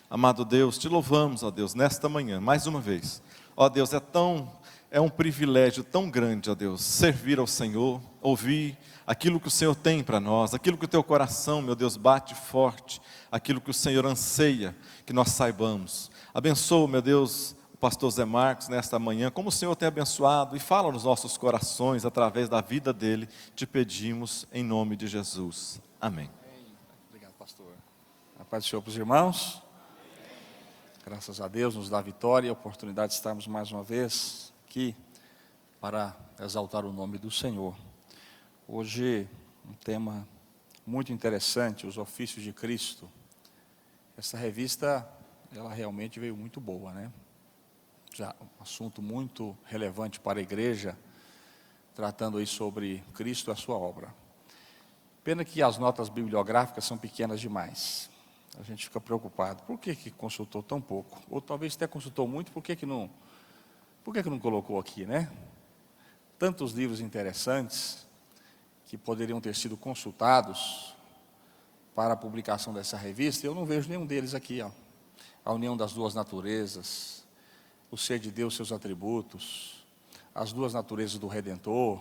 Amado Deus, te louvamos, ó Deus, nesta manhã, mais uma vez. Ó Deus, é um privilégio tão grande, ó Deus, servir ao Senhor, ouvir aquilo que o Senhor tem para nós, aquilo que o teu coração, meu Deus, bate forte, aquilo que o Senhor anseia que nós saibamos. Abençoa, meu Deus, o pastor Zé Marcos nesta manhã, como o Senhor tem abençoado e fala nos nossos corações através da vida dele, te pedimos em nome de Jesus. Amém. Obrigado, pastor. A paz do Senhor para os irmãos. Graças a Deus nos dá vitória e a oportunidade de estarmos mais uma vez aqui para exaltar o nome do Senhor. Hoje, um tema muito interessante, os ofícios de Cristo. Essa revista, ela realmente veio muito boa, né? Já um assunto muito relevante para a igreja, tratando aí sobre Cristo e a sua obra. Pena que as notas bibliográficas são pequenas demais. A gente fica preocupado. Por que consultou tão pouco? Ou talvez até consultou muito, por que não colocou aqui, né? Tantos livros interessantes que poderiam ter sido consultados para a publicação dessa revista, eu não vejo nenhum deles aqui, ó. A união das duas naturezas, o ser de Deus, seus atributos, as duas naturezas do Redentor,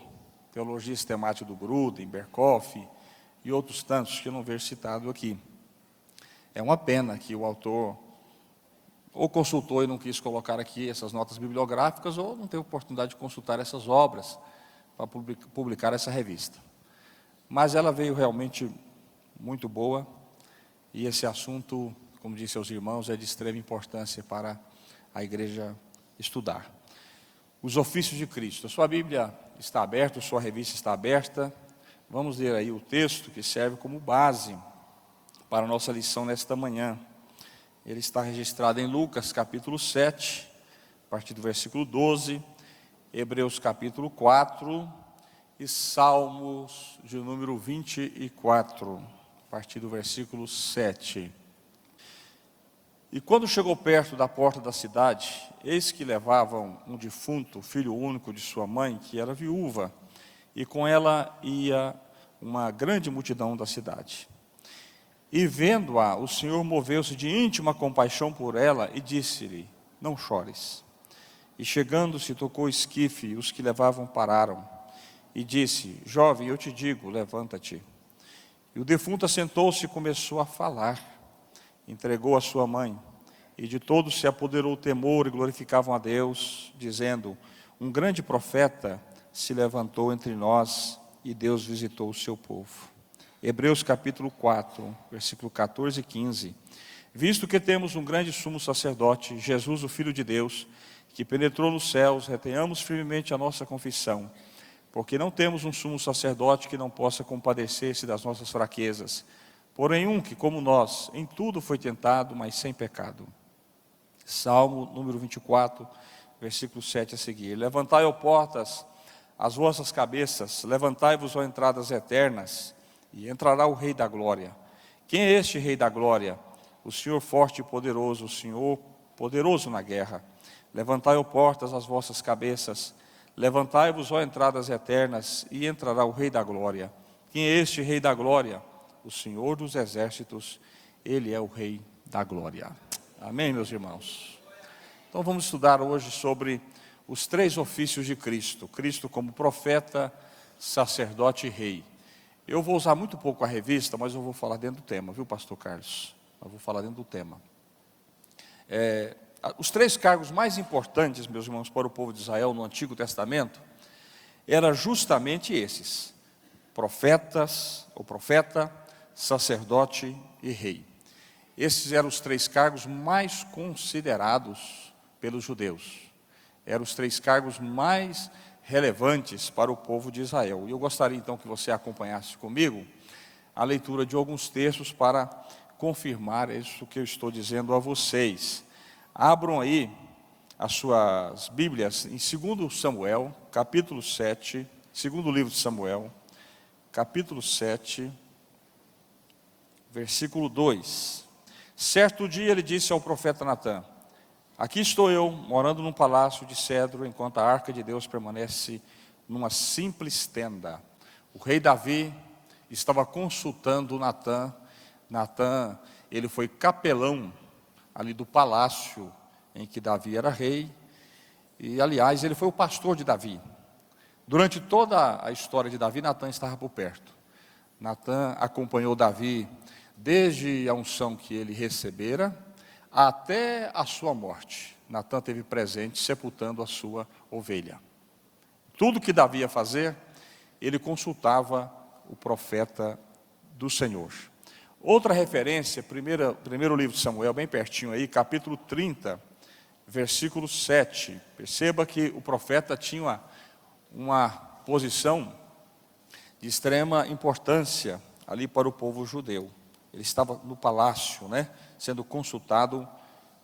teologia sistemática do Gruden, Berkhoff e outros tantos que eu não vejo citado aqui. É uma pena que o autor ou consultou e não quis colocar aqui essas notas bibliográficas, ou não teve oportunidade de consultar essas obras para publicar essa revista. Mas ela veio realmente muito boa, e esse assunto, como disse aos irmãos, é de extrema importância para a igreja estudar. Os ofícios de Cristo. A sua Bíblia está aberta, a sua revista está aberta. Vamos ler aí o texto que serve como base para a nossa lição nesta manhã. Ele está registrado em Lucas capítulo 7, a partir do versículo 12, Hebreus capítulo 4 e Salmos de número 24, a partir do versículo 7. E quando chegou perto da porta da cidade, eis que levavam um defunto, filho único de sua mãe, que era viúva, e com ela ia uma grande multidão da cidade. E vendo-a, o Senhor moveu-se de íntima compaixão por ela e disse-lhe: não chores. E chegando-se, tocou o esquife, e os que levavam pararam. E disse: jovem, eu te digo, levanta-te. E o defunto assentou-se e começou a falar. Entregou a sua mãe. E de todos se apoderou o temor e glorificavam a Deus, dizendo: um grande profeta se levantou entre nós, e Deus visitou o seu povo. Hebreus capítulo 4, versículo 14 e 15. Visto que temos um grande sumo sacerdote, Jesus, o Filho de Deus, que penetrou nos céus, retenhamos firmemente a nossa confissão, porque não temos um sumo sacerdote que não possa compadecer-se das nossas fraquezas, porém um que, como nós, em tudo foi tentado, mas sem pecado. Salmo número 24, versículo 7 a seguir. Levantai, ó portas, as vossas cabeças, levantai-vos, ó entradas eternas, e entrará o Rei da Glória. Quem é este Rei da Glória? O Senhor forte e poderoso, o Senhor poderoso na guerra. Levantai, ó portas, as vossas cabeças, levantai-vos, ó entradas eternas, e entrará o Rei da Glória. Quem é este Rei da Glória? O Senhor dos exércitos, Ele é o Rei da Glória. Amém, meus irmãos? Então vamos estudar hoje sobre os três ofícios de Cristo. Cristo como profeta, sacerdote e rei. Eu vou usar muito pouco a revista, mas eu vou falar dentro do tema, viu, pastor Carlos? Eu vou falar dentro do tema. Os três cargos mais importantes, meus irmãos, para o povo de Israel no Antigo Testamento, eram justamente esses: profeta, sacerdote e rei. Esses eram os três cargos mais considerados pelos judeus. Eram os três cargos mais relevantes para o povo de Israel. E eu gostaria então que você acompanhasse comigo a leitura de alguns textos para confirmar isso que eu estou dizendo a vocês. Abram aí as suas Bíblias em 2 Samuel, capítulo 7, segundo livro de Samuel, capítulo 7, versículo 2. Certo dia ele disse ao profeta Natã: aqui estou eu, morando num palácio de cedro, enquanto a arca de Deus permanece numa simples tenda. O rei Davi estava consultando Natã. Natã, ele foi capelão ali do palácio em que Davi era rei. E, aliás, ele foi o pastor de Davi. Durante toda a história de Davi, Natã estava por perto. Natã acompanhou Davi desde a unção que ele recebera até a sua morte. Natã esteve presente, sepultando a sua ovelha. Tudo que Davi ia fazer, ele consultava o profeta do Senhor. Outra referência, primeiro livro de Samuel, bem pertinho aí, capítulo 30, versículo 7. Perceba que o profeta tinha uma posição de extrema importância ali para o povo judeu. Ele estava no palácio, né, sendo consultado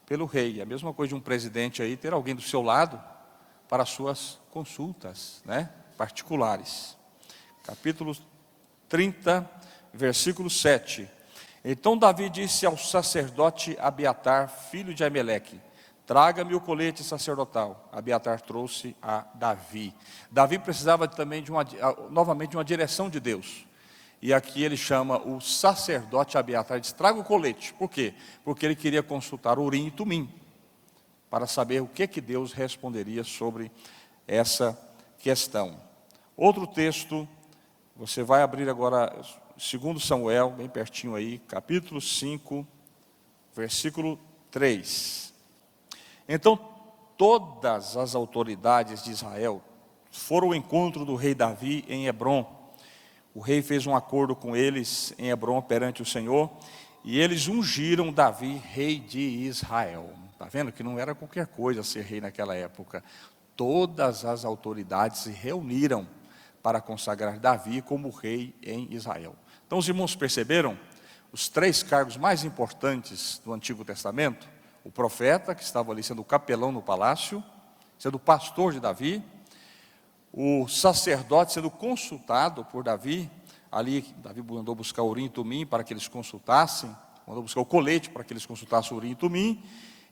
pelo rei. A mesma coisa de um presidente aí, ter alguém do seu lado para as suas consultas, né, particulares. Capítulo 30, versículo 7. Então Davi disse ao sacerdote Abiatar, filho de Aimeleque: traga-me o colete sacerdotal. Abiatar trouxe a Davi. Davi precisava também novamente de uma direção de Deus. E aqui ele chama o sacerdote Abiatar e diz: traga o colete. Por quê? Porque ele queria consultar Urim e Tumim, para saber o que Deus responderia sobre essa questão. Outro texto, você vai abrir agora 2 Samuel, bem pertinho aí, capítulo 5, versículo 3. Então, todas as autoridades de Israel foram ao encontro do rei Davi em Hebrom. O rei fez um acordo com eles em Hebrom perante o Senhor, e eles ungiram Davi rei de Israel. Está vendo que não era qualquer coisa ser rei naquela época. Todas as autoridades se reuniram para consagrar Davi como rei em Israel. Então os irmãos perceberam os 3 cargos mais importantes do Antigo Testamento: o profeta, que estava ali sendo capelão no palácio, sendo pastor de Davi; o sacerdote sendo consultado por Davi. Ali Davi mandou buscar Urim e Tumim para que eles consultassem, mandou buscar o colete para que eles consultassem Urim e Tumim.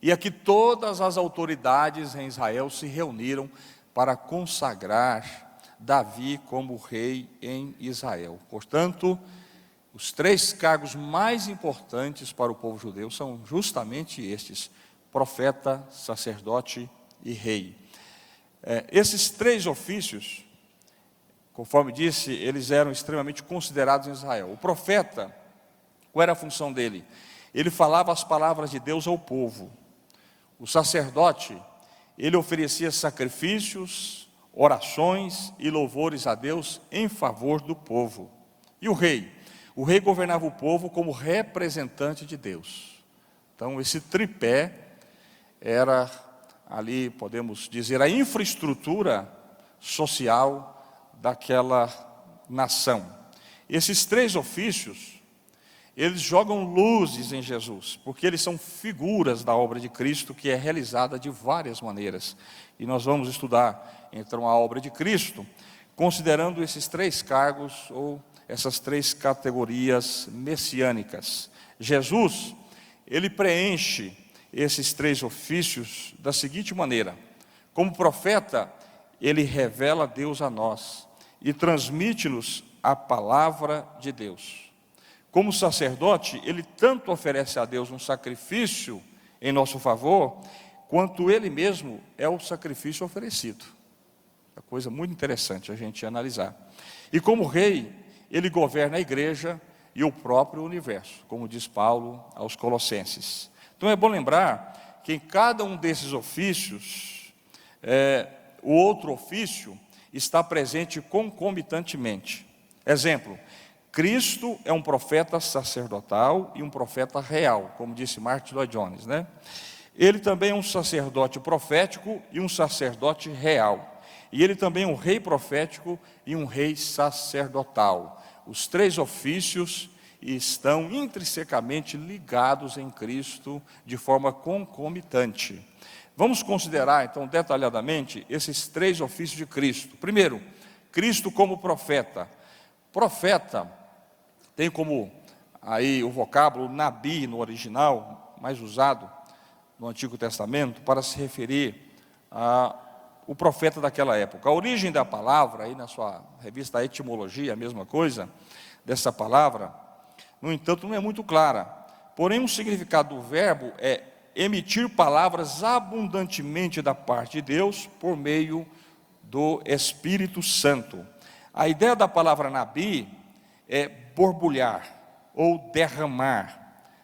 E aqui todas as autoridades em Israel se reuniram para consagrar Davi como rei em Israel. Portanto, os 3 cargos mais importantes para o povo judeu são justamente estes: profeta, sacerdote e rei. Esses 3 ofícios, conforme disse, eles eram extremamente considerados em Israel. O profeta, qual era a função dele? Ele falava as palavras de Deus ao povo. O sacerdote, ele oferecia sacrifícios, orações e louvores a Deus em favor do povo. E o rei? O rei governava o povo como representante de Deus. Então esse tripé era ali, podemos dizer, a infraestrutura social daquela nação. Esses 3 ofícios, eles jogam luzes em Jesus, porque eles são figuras da obra de Cristo, que é realizada de várias maneiras. E nós vamos estudar, então, a obra de Cristo, considerando esses 3 cargos, ou essas 3 categorias messiânicas. Jesus, ele preenche esses 3 ofícios da seguinte maneira: como profeta, ele revela Deus a nós e transmite-nos a palavra de Deus. Como sacerdote, ele tanto oferece a Deus um sacrifício em nosso favor, quanto ele mesmo é o sacrifício oferecido. É coisa muito interessante a gente analisar. E como rei, ele governa a igreja e o próprio universo, como diz Paulo aos Colossenses. Então é bom lembrar que em cada um desses ofícios, o outro ofício está presente concomitantemente. Exemplo: Cristo é um profeta sacerdotal e um profeta real, como disse Martin Lloyd Jones, né? Ele também é um sacerdote profético e um sacerdote real. E ele também é um rei profético e um rei sacerdotal. Os 3 ofícios estão intrinsecamente ligados em Cristo de forma concomitante. Vamos considerar então detalhadamente esses 3 ofícios de Cristo. Primeiro, Cristo como profeta. Profeta tem como aí o vocábulo nabi no original, mais usado no Antigo Testamento, para se referir ao profeta daquela época. A origem da palavra, aí na sua revista Etimologia, a mesma coisa, dessa palavra, no entanto, não é muito clara. Porém, o significado do verbo é emitir palavras abundantemente da parte de Deus por meio do Espírito Santo. A ideia da palavra nabi é borbulhar ou derramar.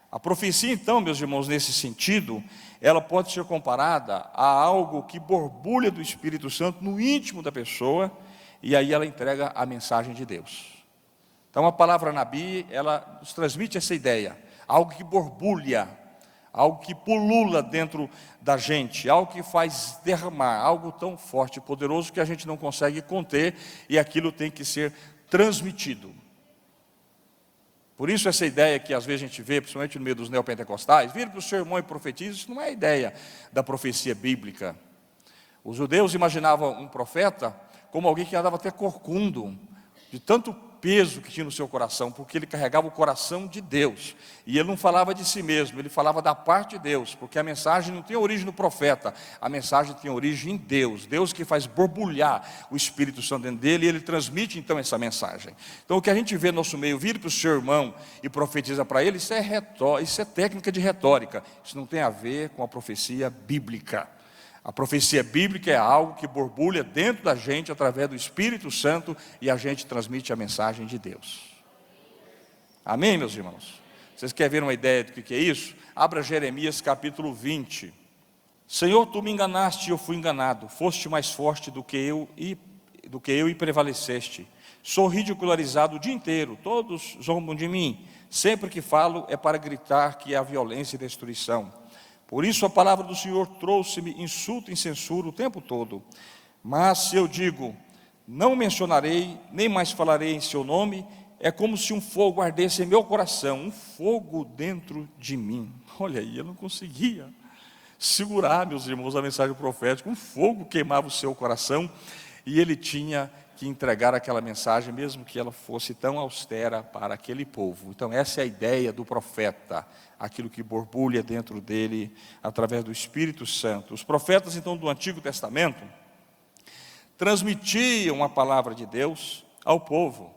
A profecia, então, meus irmãos, nesse sentido, ela pode ser comparada a algo que borbulha do Espírito Santo no íntimo da pessoa, e aí ela entrega a mensagem de Deus. Então a palavra nabi, ela nos transmite essa ideia, algo que borbulha, algo que pulula dentro da gente, algo que faz derramar, algo tão forte e poderoso que a gente não consegue conter, e aquilo tem que ser transmitido. Por isso essa ideia que às vezes a gente vê, principalmente no meio dos neopentecostais, vira para o seu irmão e profetiza, isso não é a ideia da profecia bíblica. Os judeus imaginavam um profeta como alguém que andava até corcundo, de tanto peso que tinha no seu coração, porque ele carregava o coração de Deus, e ele não falava de si mesmo, ele falava da parte de Deus, porque a mensagem não tem origem no profeta, a mensagem tem origem em Deus, Deus que faz borbulhar o Espírito Santo dentro dele, e ele transmite então essa mensagem. Então o que a gente vê no nosso meio, vira para o seu irmão e profetiza para ele, isso é técnica de retórica, isso não tem a ver com a profecia bíblica. A profecia bíblica é algo que borbulha dentro da gente através do Espírito Santo, e a gente transmite a mensagem de Deus. Amém, meus irmãos? Vocês querem ver uma ideia do que é isso? Abra Jeremias capítulo 20. Senhor, tu me enganaste e eu fui enganado, foste mais forte do que eu e prevaleceste. Sou ridicularizado o dia inteiro, todos zombam de mim. Sempre que falo é para gritar que há violência e destruição. Por isso a palavra do Senhor trouxe-me insulto e censura o tempo todo. Mas se eu digo, não mencionarei, nem mais falarei em seu nome, é como se um fogo ardesse em meu coração, um fogo dentro de mim. Olha aí, eu não conseguia segurar, meus irmãos, a mensagem profética. Um fogo queimava o seu coração, e ele tinha que entregar aquela mensagem, mesmo que ela fosse tão austera para aquele povo. Então essa é a ideia do profeta, aquilo que borbulha dentro dele, através do Espírito Santo. Os profetas então do Antigo Testamento, transmitiam a palavra de Deus ao povo.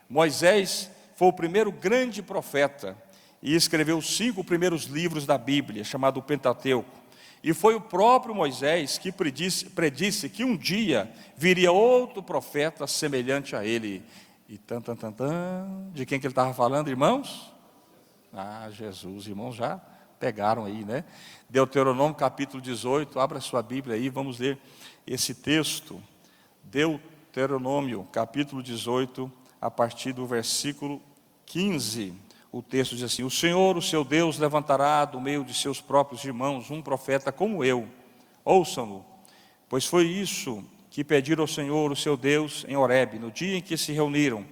Moisés foi o primeiro grande profeta, e escreveu os 5 primeiros livros da Bíblia, chamado Pentateuco. E foi o próprio Moisés que predisse que um dia viria outro profeta semelhante a ele. E de quem que ele estava falando, irmãos? Jesus, irmãos, já pegaram aí, né? Deuteronômio capítulo 18, abra sua Bíblia aí, vamos ler esse texto. Deuteronômio capítulo 18, a partir do versículo 15. O texto diz assim: o Senhor, o seu Deus, levantará do meio de seus próprios irmãos um profeta como eu. Ouçam-no, pois foi isso que pediram ao Senhor, o seu Deus, em Horebe, no dia em que se reuniram,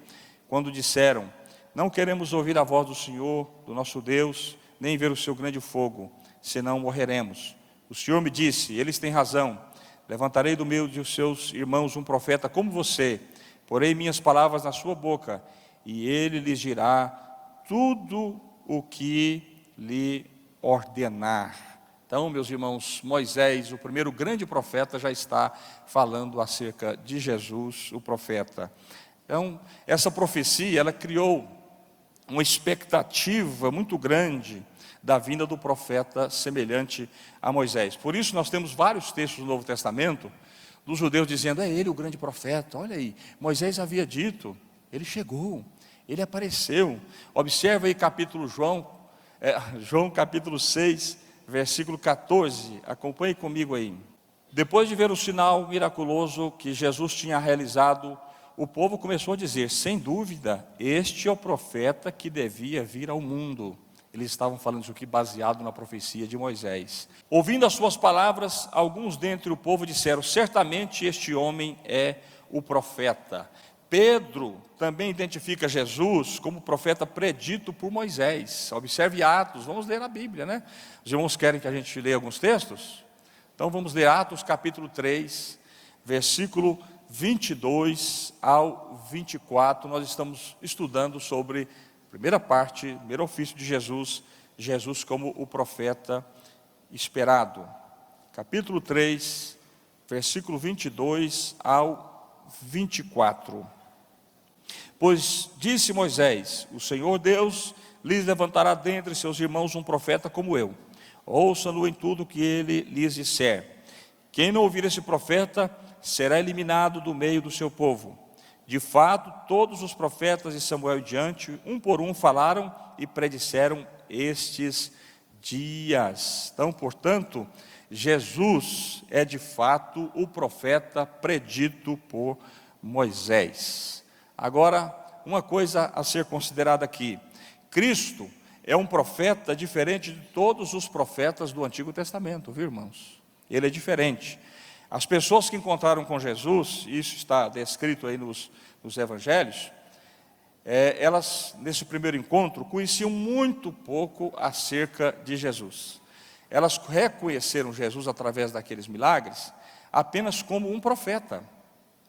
quando disseram: não queremos ouvir a voz do Senhor, do nosso Deus, nem ver o seu grande fogo, senão morreremos. O Senhor me disse: eles têm razão, levantarei do meio de seus irmãos um profeta como você, porei minhas palavras na sua boca, e ele lhes dirá tudo o que lhe ordenar. Então, meus irmãos, Moisés, o primeiro grande profeta, já está falando acerca de Jesus, o profeta. Então, essa profecia, ela criou uma expectativa muito grande da vinda do profeta semelhante a Moisés. Por isso nós temos vários textos do Novo Testamento, dos judeus dizendo: é ele o grande profeta, olha aí, Moisés havia dito, ele chegou, ele apareceu. Observa aí João capítulo 6, versículo 14, acompanhe comigo aí. Depois de ver o sinal miraculoso que Jesus tinha realizado, o povo começou a dizer: sem dúvida, este é o profeta que devia vir ao mundo. Eles estavam falando isso aqui baseado na profecia de Moisés. Ouvindo as suas palavras, alguns dentre o povo disseram: certamente este homem é o profeta. Pedro também identifica Jesus como profeta predito por Moisés. Observe Atos, vamos ler na Bíblia, né? Os irmãos querem que a gente leia alguns textos? Então vamos ler Atos capítulo 3, versículo 22 ao 24. Nós estamos estudando sobre a primeira parte, o primeiro ofício de Jesus, Jesus como o profeta esperado. Capítulo 3, versículo 22 ao 24. Pois disse Moisés: o Senhor Deus lhes levantará dentre seus irmãos um profeta como eu. ouçam-no em tudo que ele lhes disser. Quem não ouvir esse profeta será eliminado do meio do seu povo. De fato, todos os profetas de Samuel em diante, um por um, falaram e predisseram estes dias. Então, portanto, Jesus é de fato o profeta predito por Moisés. Agora, uma coisa a ser considerada aqui: Cristo é um profeta diferente de todos os profetas do Antigo Testamento, viu, irmãos? Ele é diferente. As pessoas que encontraram com Jesus, isso está descrito aí nos evangelhos, elas, nesse primeiro encontro, conheciam muito pouco acerca de Jesus. Elas reconheceram Jesus através daqueles milagres apenas como um profeta.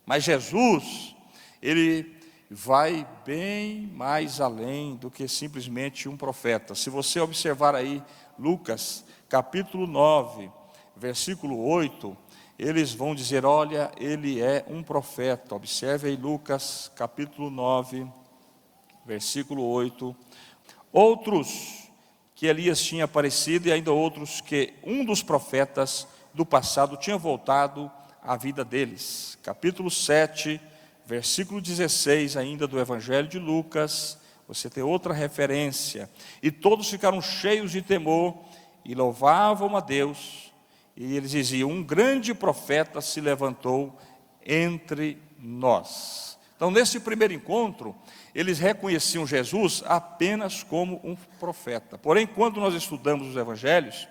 Mas Jesus, ele vai bem mais além do que simplesmente um profeta. Se você observar aí Lucas capítulo 9, versículo 8, eles vão dizer, olha, ele é um profeta. Observe aí Lucas capítulo 9, versículo 8. Outros que Elias tinha aparecido, e ainda outros que um dos profetas do passado tinha voltado à vida deles. Capítulo 7, versículo 16 ainda do Evangelho de Lucas, você tem outra referência. E todos ficaram cheios de temor e louvavam a Deus. E eles diziam, um grande profeta se levantou entre nós. Então, nesse primeiro encontro, eles reconheciam Jesus apenas como um profeta. Porém, quando nós estudamos os evangelhos,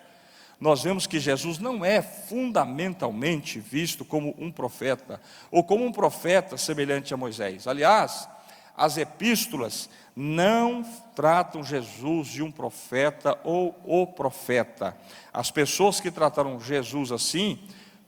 nós vemos que Jesus não é fundamentalmente visto como um profeta, ou como um profeta semelhante a Moisés. Aliás, as epístolas não tratam Jesus de um profeta ou o profeta. As pessoas que trataram Jesus assim,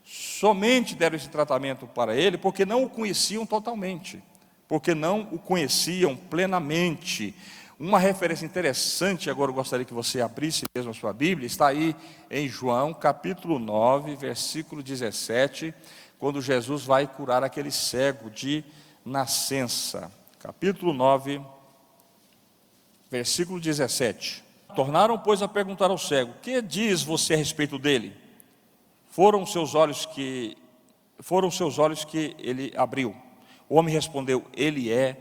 somente deram esse tratamento para ele, porque não o conheciam totalmente, porque não o conheciam plenamente. Uma referência interessante, agora eu gostaria que você abrisse mesmo a sua Bíblia, está aí em João capítulo 9, versículo 17, quando Jesus vai curar aquele cego de nascença. Capítulo 9, versículo 17. Tornaram, pois, a perguntar ao cego, que diz você a respeito dele? Foram seus olhos que ele abriu. O homem respondeu, ele é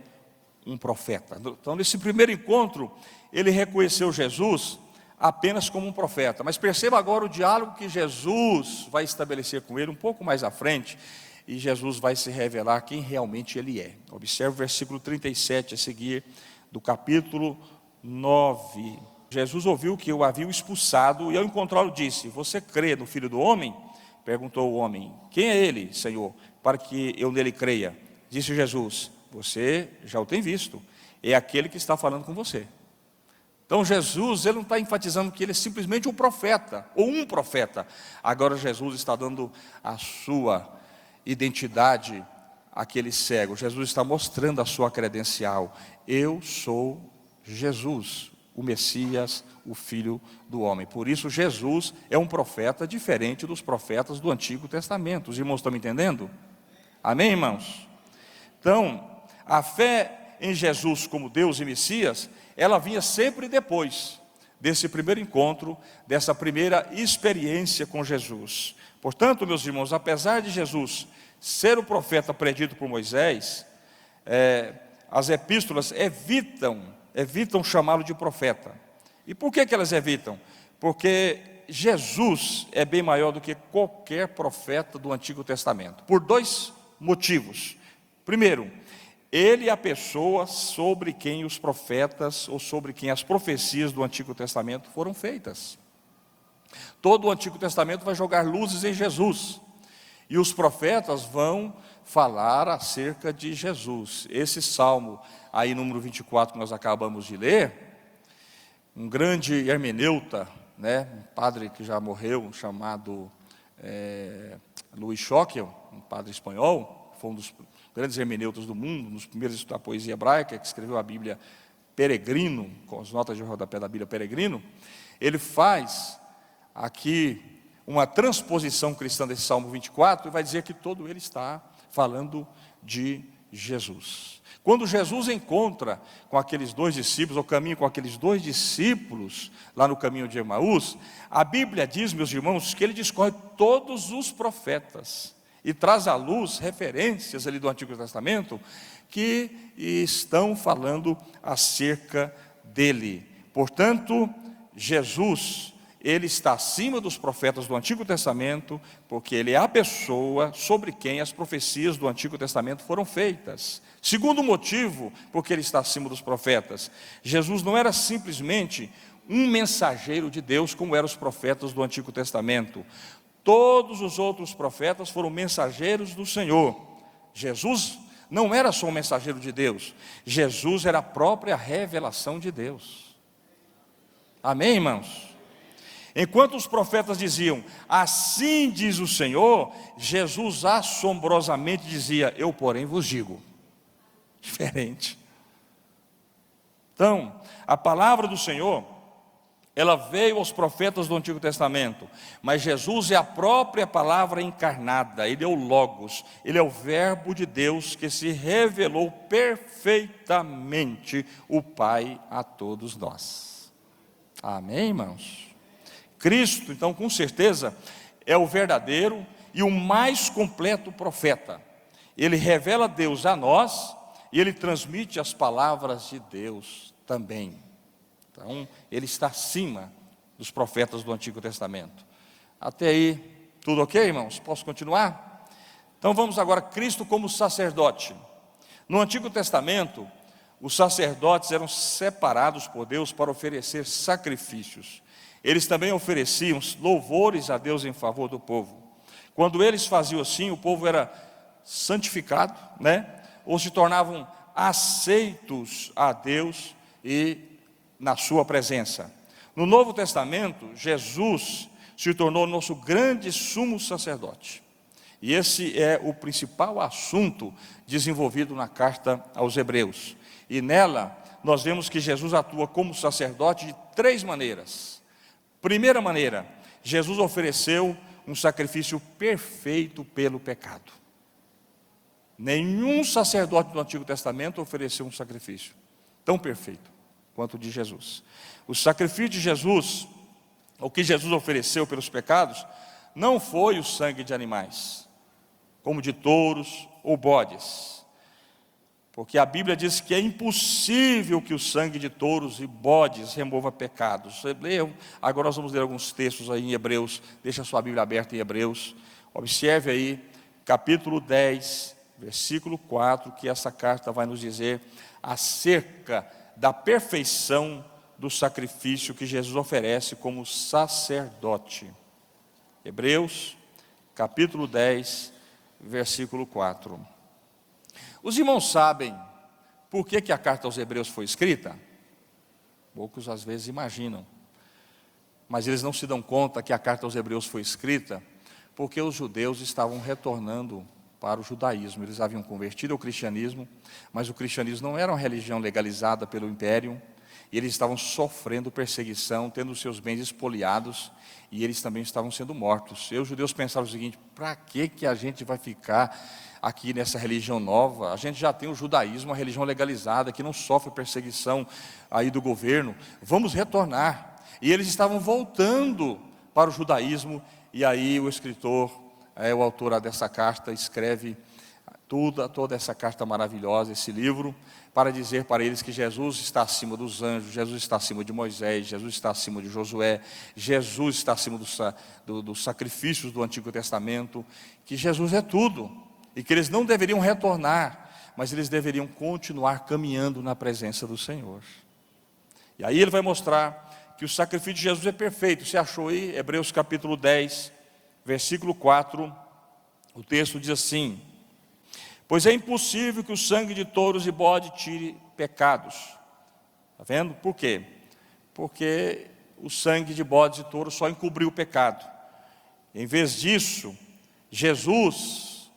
um profeta. Então, nesse primeiro encontro, ele reconheceu Jesus apenas como um profeta. Mas perceba agora o diálogo que Jesus vai estabelecer com ele um pouco mais à frente, e Jesus vai se revelar quem realmente ele é. Observe o versículo 37 a seguir do capítulo 9. Jesus ouviu que o haviam expulsado, e ao encontrá-lo disse, você crê no Filho do Homem? Perguntou o homem, quem é ele, Senhor, para que eu nele creia? Disse Jesus, você já o tem visto, é aquele que está falando com você. Então Jesus, ele não está enfatizando que ele é simplesmente um profeta, ou um profeta. Agora Jesus está dando a sua identidade àquele cego. Jesus está mostrando a sua credencial. Eu sou Jesus, o Messias, o Filho do Homem. Por isso Jesus é um profeta diferente dos profetas do Antigo Testamento. Os irmãos estão me entendendo? Amém, irmãos? Então, a fé em Jesus como Deus e Messias, ela vinha sempre depois desse primeiro encontro, dessa primeira experiência com Jesus. Portanto, meus irmãos, apesar de Jesus ser o profeta predito por Moisés, as epístolas evitam chamá-lo de profeta. E por que elas evitam? Porque Jesus é bem maior do que qualquer profeta do Antigo Testamento, por dois motivos. Primeiro, ele é a pessoa sobre quem os profetas, ou sobre quem as profecias do Antigo Testamento foram feitas. Todo o Antigo Testamento vai jogar luzes em Jesus, e os profetas vão falar acerca de Jesus. Esse salmo aí, número 24, que nós acabamos de ler, um grande hermeneuta, um padre que já morreu, chamado Luís Schockel, um padre espanhol, foi um dos grandes hermeneutas do mundo, um dos primeiros a estudar poesia hebraica, que escreveu a Bíblia Peregrino, com as notas de rodapé da Bíblia Peregrino. Ele faz aqui uma transposição cristã desse Salmo 24, e vai dizer que todo ele está falando de Jesus. Quando Jesus encontra com aqueles dois discípulos, ou caminha com aqueles dois discípulos, lá no caminho de Emaús, a Bíblia diz, meus irmãos, que ele discorre todos os profetas, e traz à luz referências ali do Antigo Testamento, que estão falando acerca dele. Portanto, Jesus, ele está acima dos profetas do Antigo Testamento, porque ele é a pessoa sobre quem as profecias do Antigo Testamento foram feitas. Segundo motivo, porque ele está acima dos profetas, Jesus não era simplesmente um mensageiro de Deus, como eram os profetas do Antigo Testamento. Todos os outros profetas foram mensageiros do Senhor. Jesus não era só um mensageiro de Deus, Jesus era a própria revelação de Deus. Amém, irmãos? Enquanto os profetas diziam, assim diz o Senhor, Jesus assombrosamente dizia, eu porém vos digo. Diferente. Então, a palavra do Senhor, ela veio aos profetas do Antigo Testamento, mas Jesus é a própria palavra encarnada, ele é o Logos, ele é o Verbo de Deus que se revelou perfeitamente o Pai a todos nós. Amém, irmãos? Cristo, então, com certeza, é o verdadeiro e o mais completo profeta. Ele revela Deus a nós e ele transmite as palavras de Deus também. Então, ele está acima dos profetas do Antigo Testamento. Até aí, tudo ok, irmãos? Posso continuar? Então, vamos agora, Cristo como sacerdote. No Antigo Testamento, os sacerdotes eram separados por Deus para oferecer sacrifícios. Eles também ofereciam louvores a Deus em favor do povo. Quando eles faziam assim, o povo era santificado, ou se tornavam aceitos a Deus e na sua presença. No Novo Testamento, Jesus se tornou nosso grande sumo sacerdote. E esse é o principal assunto desenvolvido na carta aos Hebreus. E nela, nós vemos que Jesus atua como sacerdote de 3 maneiras. Primeira maneira, Jesus ofereceu um sacrifício perfeito pelo pecado. Nenhum sacerdote do Antigo Testamento ofereceu um sacrifício tão perfeito quanto o de Jesus. O sacrifício de Jesus, o que Jesus ofereceu pelos pecados, não foi o sangue de animais, como de touros ou bodes. Porque a Bíblia diz que é impossível que o sangue de touros e bodes remova pecados. Agora nós vamos ler alguns textos aí em Hebreus. Deixa a sua Bíblia aberta em Hebreus. Observe aí, capítulo 10, versículo 4, que essa carta vai nos dizer acerca da perfeição do sacrifício que Jesus oferece como sacerdote. Hebreus, capítulo 10, versículo 4. Os irmãos sabem por que a carta aos Hebreus foi escrita? Poucos às vezes imaginam, mas eles não se dão conta que a carta aos Hebreus foi escrita porque os judeus estavam retornando para o judaísmo. Eles haviam convertido ao cristianismo, mas o cristianismo não era uma religião legalizada pelo império, e eles estavam sofrendo perseguição, tendo seus bens expoliados, e eles também estavam sendo mortos. E os judeus pensaram o seguinte: para que a gente vai ficar aqui nessa religião nova? A gente já tem o judaísmo, uma religião legalizada, que não sofre perseguição aí do governo. Vamos retornar. E eles estavam voltando para o judaísmo, e aí o escritor, o autor dessa carta, escreve toda essa carta maravilhosa, esse livro, para dizer para eles que Jesus está acima dos anjos, Jesus está acima de Moisés, Jesus está acima de Josué, Jesus está acima dos sacrifícios do Antigo Testamento, que Jesus é tudo, e que eles não deveriam retornar, mas eles deveriam continuar caminhando na presença do Senhor. E aí ele vai mostrar que o sacrifício de Jesus é perfeito. Você achou aí? Hebreus capítulo 10, versículo 4, o texto diz assim: pois é impossível que o sangue de touros e bode tire pecados. Está vendo? Por quê? Porque o sangue de bodes e touros só encobriu o pecado. Em vez disso, Jesus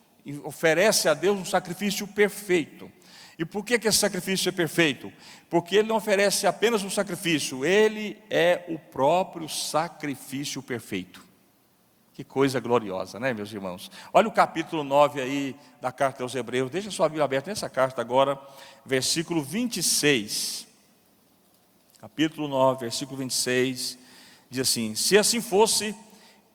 oferece a Deus um sacrifício perfeito. E por que esse sacrifício é perfeito? Porque ele não oferece apenas um sacrifício, ele é o próprio sacrifício perfeito. O Que coisa gloriosa, né, meus irmãos? Olha o capítulo 9 aí da carta aos Hebreus. Deixa a sua Bíblia aberta nessa carta agora, versículo 26. Capítulo 9, versículo 26, diz assim: se assim fosse,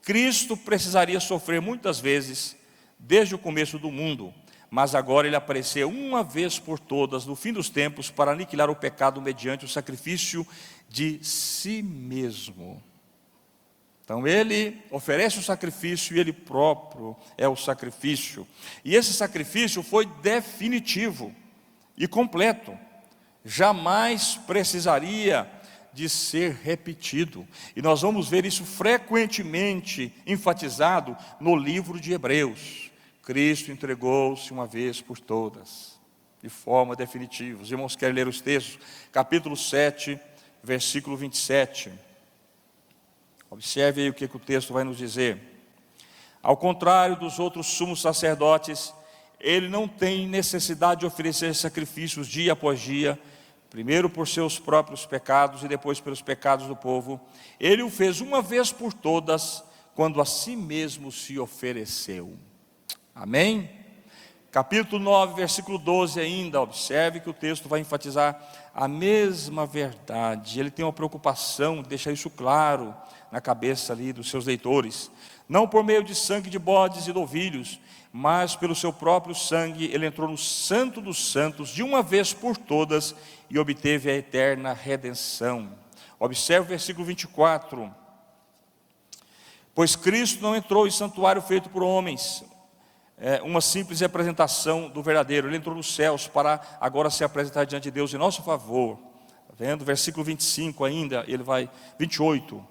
Cristo precisaria sofrer muitas vezes, desde o começo do mundo, mas agora ele apareceu uma vez por todas, no fim dos tempos, para aniquilar o pecado mediante o sacrifício de si mesmo. Então ele oferece o sacrifício e ele próprio é o sacrifício. E esse sacrifício foi definitivo e completo. Jamais precisaria de ser repetido. E nós vamos ver isso frequentemente enfatizado no livro de Hebreus. Cristo entregou-se uma vez por todas, de forma definitiva. Os irmãos querem ler os textos? Capítulo 7, versículo 27. Observe aí o que o texto vai nos dizer. Ao contrário dos outros sumos sacerdotes, ele não tem necessidade de oferecer sacrifícios dia após dia, primeiro por seus próprios pecados e depois pelos pecados do povo. Ele o fez uma vez por todas, quando a si mesmo se ofereceu. Amém? Capítulo 9, versículo 12 ainda, observe que o texto vai enfatizar a mesma verdade. Ele tem uma preocupação, deixa isso claro na cabeça ali dos seus leitores. Não por meio de sangue de bodes e novilhos, mas pelo seu próprio sangue, ele entrou no Santo dos Santos, de uma vez por todas, e obteve a eterna redenção. Observe o versículo 24. Pois Cristo não entrou em santuário feito por homens, uma simples representação do verdadeiro. Ele entrou nos céus para agora se apresentar diante de Deus em nosso favor. Está vendo? Versículo 25 ainda, ele vai, 28.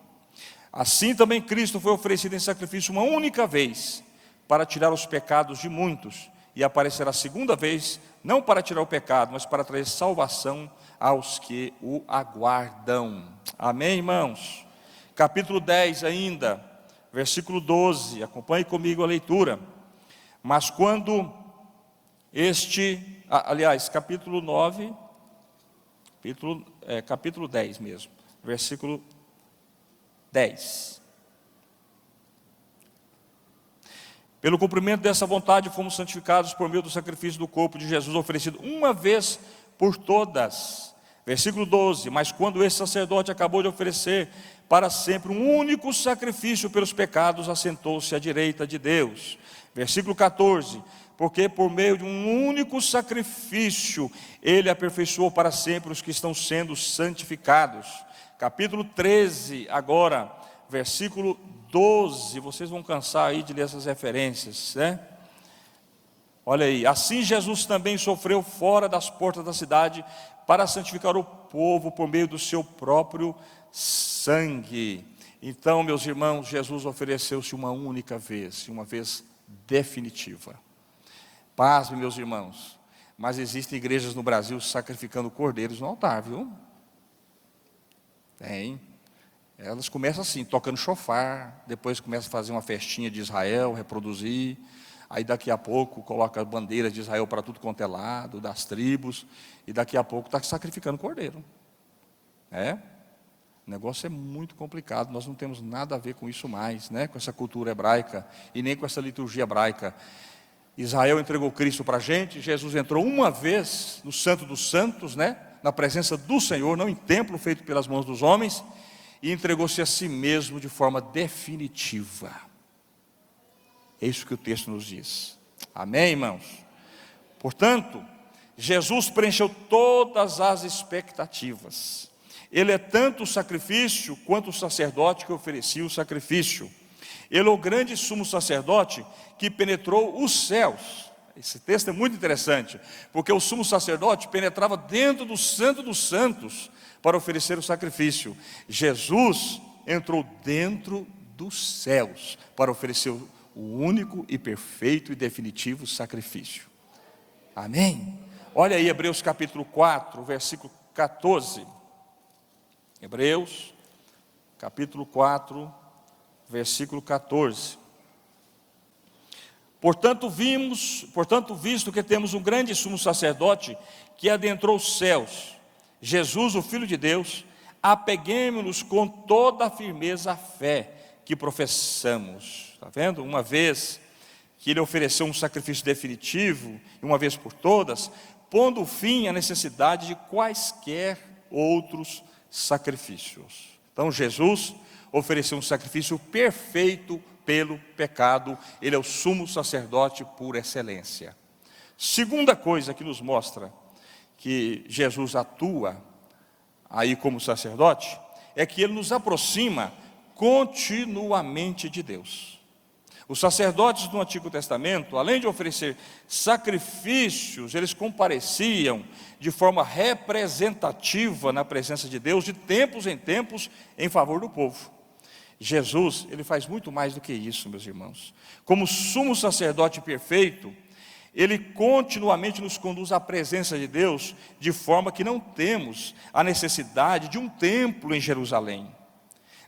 Assim também Cristo foi oferecido em sacrifício uma única vez, para tirar os pecados de muitos, e aparecerá a segunda vez, não para tirar o pecado, mas para trazer salvação aos que o aguardam. Amém, irmãos? Capítulo 10 ainda, versículo 12, acompanhe comigo a leitura. Mas quando capítulo 9, capítulo 10 mesmo, versículo 10. Pelo cumprimento dessa vontade fomos santificados por meio do sacrifício do corpo de Jesus oferecido uma vez por todas. Versículo 12, mas quando esse sacerdote acabou de oferecer para sempre um único sacrifício pelos pecados, assentou-se à direita de Deus. Versículo 14, porque por meio de um único sacrifício, ele aperfeiçoou para sempre os que estão sendo santificados. Capítulo 13, agora, versículo 12, vocês vão cansar aí de ler essas referências, né? Olha aí, assim Jesus também sofreu fora das portas da cidade, para santificar o povo por meio do seu próprio sangue. Então, meus irmãos, Jesus ofereceu-se uma única vez, uma vez definitiva. Pasme, meus irmãos, mas existem igrejas no Brasil sacrificando cordeiros no altar, viu? Tem. Elas começam assim, tocando chofar, depois começam a fazer uma festinha de Israel, reproduzir, aí daqui a pouco coloca a bandeira de Israel para tudo quanto é lado, das tribos, e daqui a pouco está sacrificando cordeiro. O negócio é muito complicado, nós não temos nada a ver com isso mais, né? Com essa cultura hebraica, e nem com essa liturgia hebraica. Israel entregou Cristo para a gente, Jesus entrou uma vez no Santo dos Santos, né? Na presença do Senhor, não em templo feito pelas mãos dos homens, e entregou-se a si mesmo de forma definitiva. É isso que o texto nos diz. Amém, irmãos? Portanto, Jesus preencheu todas as expectativas. Ele é tanto o sacrifício, quanto o sacerdote que oferecia o sacrifício. Ele é o grande sumo sacerdote que penetrou os céus. Esse texto é muito interessante, porque o sumo sacerdote penetrava dentro do Santo dos Santos para oferecer o sacrifício. Jesus entrou dentro dos céus para oferecer o único e perfeito e definitivo sacrifício. Amém? Olha aí Hebreus capítulo 4, versículo 14. Hebreus capítulo 4, versículo 14. Portanto, visto que temos um grande sumo sacerdote que adentrou os céus, Jesus, o Filho de Deus, apeguemo-nos com toda a firmeza à fé, que professamos. Está vendo? Uma vez que ele ofereceu um sacrifício definitivo, e uma vez por todas, pondo fim à necessidade de quaisquer outros sacrifícios. Então Jesus ofereceu um sacrifício perfeito pelo pecado. Ele é o sumo sacerdote por excelência. Segunda coisa que nos mostra que Jesus atua aí como sacerdote, é que ele nos aproxima continuamente de Deus. Os sacerdotes do Antigo Testamento, além de oferecer sacrifícios, eles compareciam de forma representativa na presença de Deus, de tempos em tempos, em favor do povo. Jesus, ele faz muito mais do que isso, meus irmãos. Como sumo sacerdote perfeito, ele continuamente nos conduz à presença de Deus, de forma que não temos a necessidade de um templo em Jerusalém,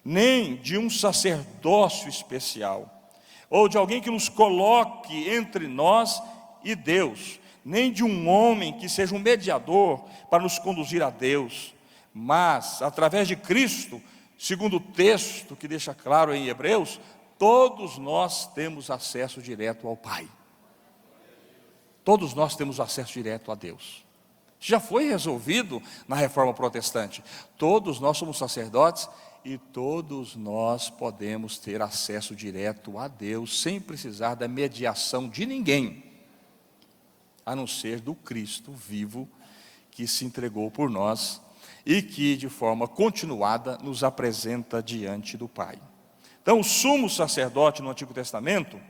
nem de um sacerdócio especial, ou de alguém que nos coloque entre nós e Deus, nem de um homem que seja um mediador para nos conduzir a Deus, mas através de Cristo, segundo o texto que deixa claro em Hebreus, todos nós temos acesso direto ao Pai. Todos nós temos acesso direto a Deus. Já foi resolvido na Reforma Protestante. Todos nós somos sacerdotes e todos nós podemos ter acesso direto a Deus, sem precisar da mediação de ninguém, a não ser do Cristo vivo, que se entregou por nós e que de forma continuada nos apresenta diante do Pai. Então o sumo sacerdote no Antigo Testamento,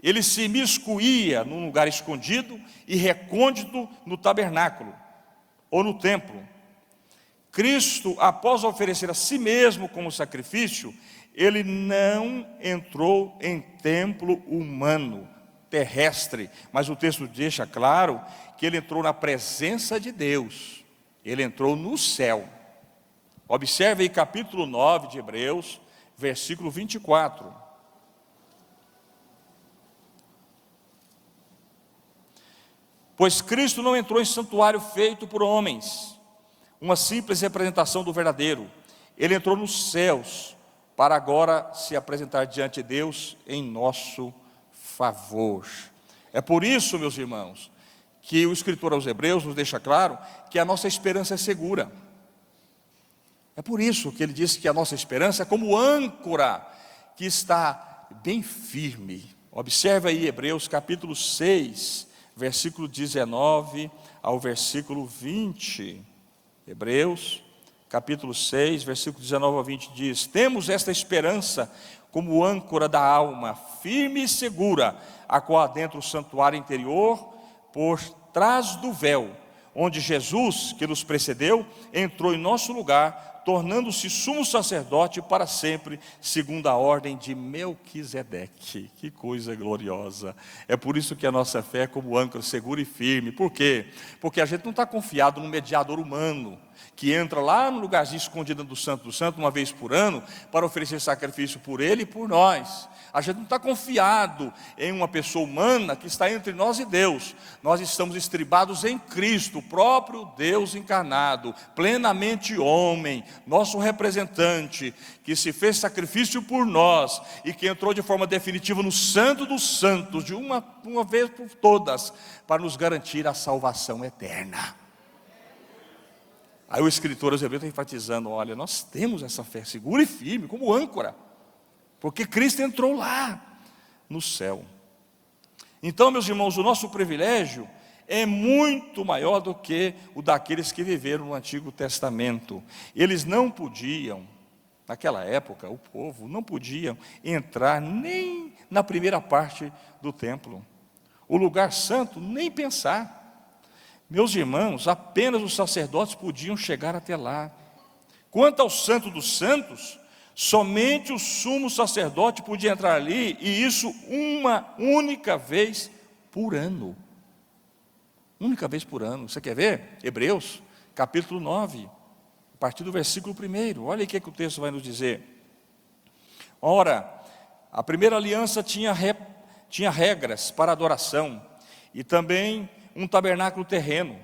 ele se imiscuía num lugar escondido e recôndito no tabernáculo ou no templo. Cristo, após oferecer a si mesmo como sacrifício, ele não entrou em templo humano, terrestre, mas o texto deixa claro que ele entrou na presença de Deus, ele entrou no céu. Observe aí capítulo 9 de Hebreus, versículo 24. Pois Cristo não entrou em santuário feito por homens, uma simples representação do verdadeiro. Ele entrou nos céus, para agora se apresentar diante de Deus em nosso favor. É por isso, meus irmãos, que o escritor aos Hebreus nos deixa claro que a nossa esperança é segura. É por isso que ele diz que a nossa esperança é como âncora, que está bem firme. Observe aí Hebreus capítulo 6, versículo 19 ao versículo 20. Hebreus, capítulo 6, versículo 19 ao 20 diz: temos esta esperança como âncora da alma, firme e segura, a qual adentra o santuário interior, por trás do véu, onde Jesus, que nos precedeu, entrou em nosso lugar, tornando-se sumo sacerdote para sempre, segundo a ordem de Melquisedeque. Que coisa gloriosa! É por isso que a nossa fé é como âncora segura e firme. Por quê? Porque a gente não está confiado num mediador humano, que entra lá no lugarzinho escondido do Santo uma vez por ano, para oferecer sacrifício por ele e por nós. A gente não está confiado em uma pessoa humana que está entre nós e Deus. Nós estamos estribados em Cristo, o próprio Deus encarnado, plenamente homem, nosso representante, que se fez sacrifício por nós e que entrou de forma definitiva no Santo dos Santos, de uma vez por todas, para nos garantir a salvação eterna. Aí o escritor aos Hebreus está enfatizando: olha, nós temos essa fé segura e firme, como âncora, porque Cristo entrou lá no céu. Então, meus irmãos, o nosso privilégio é muito maior do que o daqueles que viveram no Antigo Testamento. Eles não podiam, naquela época, o povo não podia entrar nem na primeira parte do templo. O lugar santo, nem pensar. Meus irmãos, apenas os sacerdotes podiam chegar até lá. Quanto ao Santo dos Santos, somente o sumo sacerdote podia entrar ali, e isso uma única vez por ano. Única vez por ano. Você quer ver? Hebreus, capítulo 9, a partir do versículo 1. Olha o que o texto vai nos dizer. Ora, a primeira aliança tinha regras para adoração, e também um tabernáculo terreno.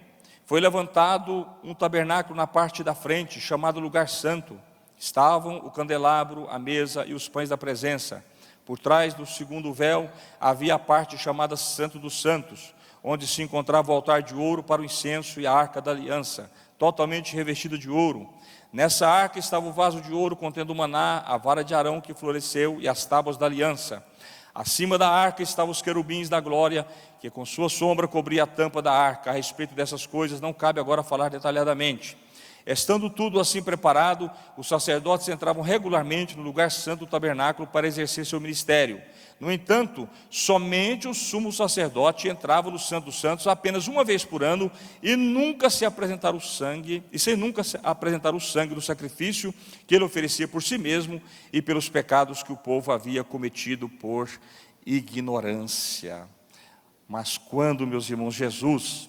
Foi levantado um tabernáculo na parte da frente, chamado lugar santo, Estavam o candelabro, a mesa e os pães da presença. Por trás do segundo véu havia a parte chamada Santo dos Santos, onde se encontrava o altar de ouro para o incenso e a arca da aliança, totalmente revestida de ouro. Nessa arca estava o vaso de ouro contendo o maná, a vara de Arão que floresceu e as tábuas da aliança. Acima da arca estavam os querubins da glória, que com sua sombra cobria a tampa da arca. A respeito dessas coisas não cabe agora falar detalhadamente. Estando tudo assim preparado, os sacerdotes entravam regularmente no lugar santo do tabernáculo para exercer seu ministério. No entanto, somente o sumo sacerdote entrava no Santo dos Santos apenas uma vez por ano e nunca se apresentar o sangue, sem nunca se apresentar o sangue do sacrifício que ele oferecia por si mesmo e pelos pecados que o povo havia cometido por ignorância. Mas quando, meus irmãos, Jesus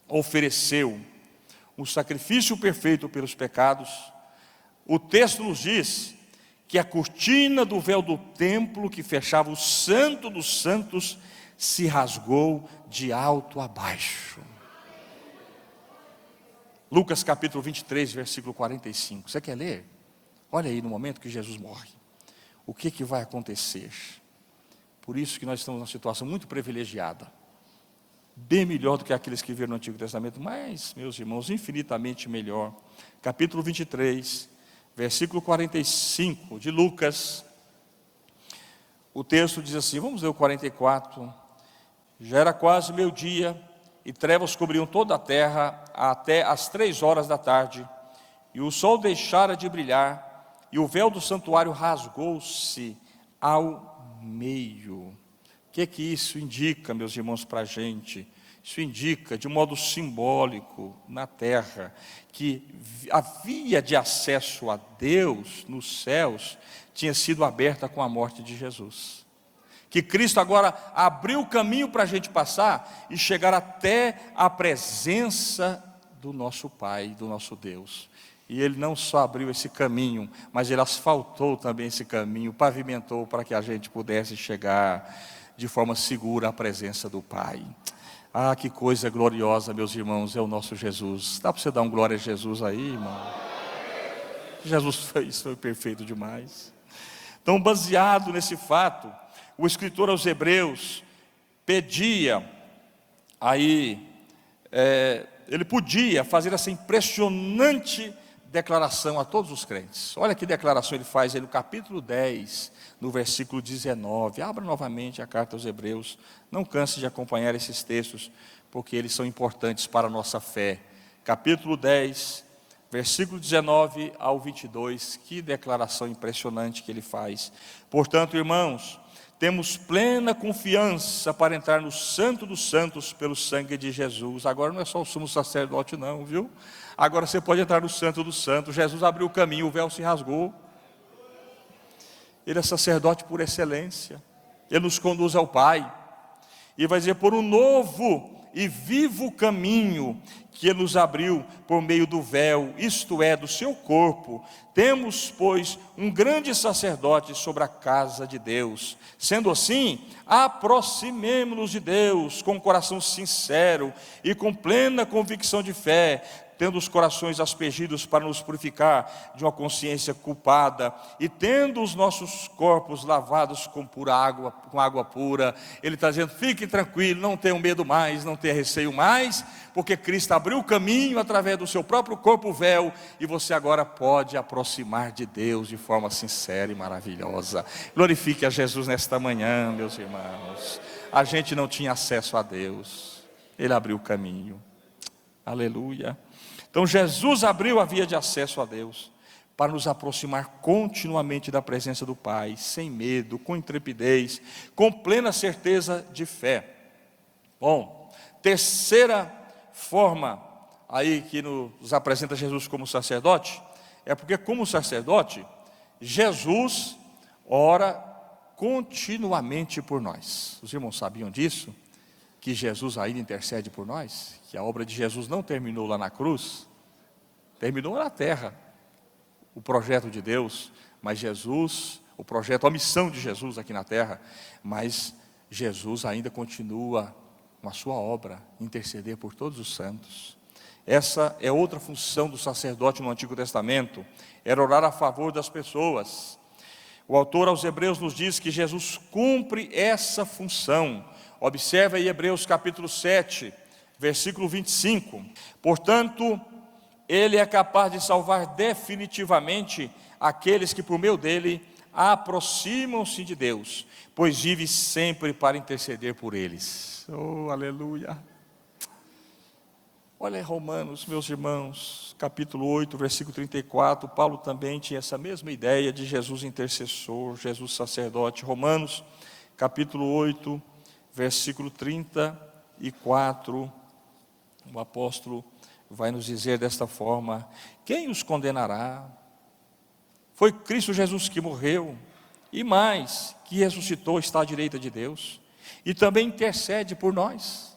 ofereceu o sacrifício perfeito pelos pecados, o texto nos diz que a cortina do véu do templo que fechava o Santo dos Santos se rasgou de alto a baixo. Lucas capítulo 23, versículo 45. Você quer ler? Olha aí no momento que Jesus morre. O que vai acontecer? Por isso que nós estamos numa situação muito privilegiada. Bem melhor do que aqueles que viram no Antigo Testamento, mas, meus irmãos, infinitamente melhor. Capítulo 23, versículo 45 de Lucas. O texto diz assim, vamos ler o 44. Já era quase meio-dia, e trevas cobriam toda a terra até as 3 horas da tarde, e o sol deixara de brilhar, e o véu do santuário rasgou-se ao meio. O que isso indica, meus irmãos, para a gente? Isso indica, de modo simbólico, na terra, que a via de acesso a Deus nos céus tinha sido aberta com a morte de Jesus. Que Cristo agora abriu o caminho para a gente passar e chegar até a presença do nosso Pai, do nosso Deus. E Ele não só abriu esse caminho, mas Ele asfaltou também esse caminho, pavimentou para que a gente pudesse chegar de forma segura à presença do Pai. Ah, que coisa gloriosa, meus irmãos, é o nosso Jesus. Dá para você dar um glória a Jesus aí, irmão? Jesus foi perfeito demais. Então, baseado nesse fato, o escritor aos Hebreus pedia, ele podia fazer essa impressionante declaração a todos os crentes. Olha que declaração ele faz aí no capítulo 10, no versículo 19. Abra novamente a carta aos Hebreus. Não canse de acompanhar esses textos, porque eles são importantes para a nossa fé. Capítulo 10, versículo 19 ao 22. Que declaração impressionante que ele faz. Portanto, irmãos, temos plena confiança para entrar no Santo dos Santos pelo sangue de Jesus. Agora não é só o sumo sacerdote não, viu? Agora você pode entrar no Santo dos Santos. Jesus abriu o caminho, o véu se rasgou. Ele é sacerdote por excelência. Ele nos conduz ao Pai. E vai dizer, por um novo e vivo caminho que Ele nos abriu por meio do véu, isto é, do seu corpo. Temos, pois, um grande sacerdote sobre a casa de Deus. Sendo assim, aproximemo-nos de Deus com um coração sincero e com plena convicção de fé, tendo os corações aspergidos para nos purificar de uma consciência culpada, e tendo os nossos corpos lavados com água pura. Ele está dizendo, fique tranquilo, não tenham medo mais, não tenha receio mais, porque Cristo abriu o caminho através do seu próprio corpo véu, e você agora pode aproximar de Deus de forma sincera e maravilhosa. Glorifique a Jesus nesta manhã, meus irmãos. A gente não tinha acesso a Deus, Ele abriu o caminho. Aleluia. Então Jesus abriu a via de acesso a Deus, para nos aproximar continuamente da presença do Pai, sem medo, com intrepidez, com plena certeza de fé. Bom, terceira forma aí que nos apresenta Jesus como sacerdote, é porque como sacerdote, Jesus ora continuamente por nós. Os irmãos sabiam disso? Que Jesus ainda intercede por nós, que a obra de Jesus não terminou lá na cruz, terminou na terra, o projeto de Deus, mas Jesus, o projeto, a missão de Jesus aqui na terra, mas Jesus ainda continua com a sua obra, interceder por todos os santos. Essa é outra função do sacerdote no Antigo Testamento, era orar a favor das pessoas. O autor aos Hebreus nos diz que Jesus cumpre essa função. Observe aí Hebreus capítulo 7, versículo 25. Portanto, ele é capaz de salvar definitivamente aqueles que por meio dele aproximam-se de Deus, pois vive sempre para interceder por eles. Oh, aleluia! Olha Romanos, meus irmãos, capítulo 8, versículo 34, Paulo também tinha essa mesma ideia de Jesus intercessor, Jesus sacerdote. Romanos, capítulo 8, versículo 34, o apóstolo vai nos dizer desta forma: quem os condenará? Foi Cristo Jesus que morreu, e mais, que ressuscitou, está à direita de Deus, e também intercede por nós.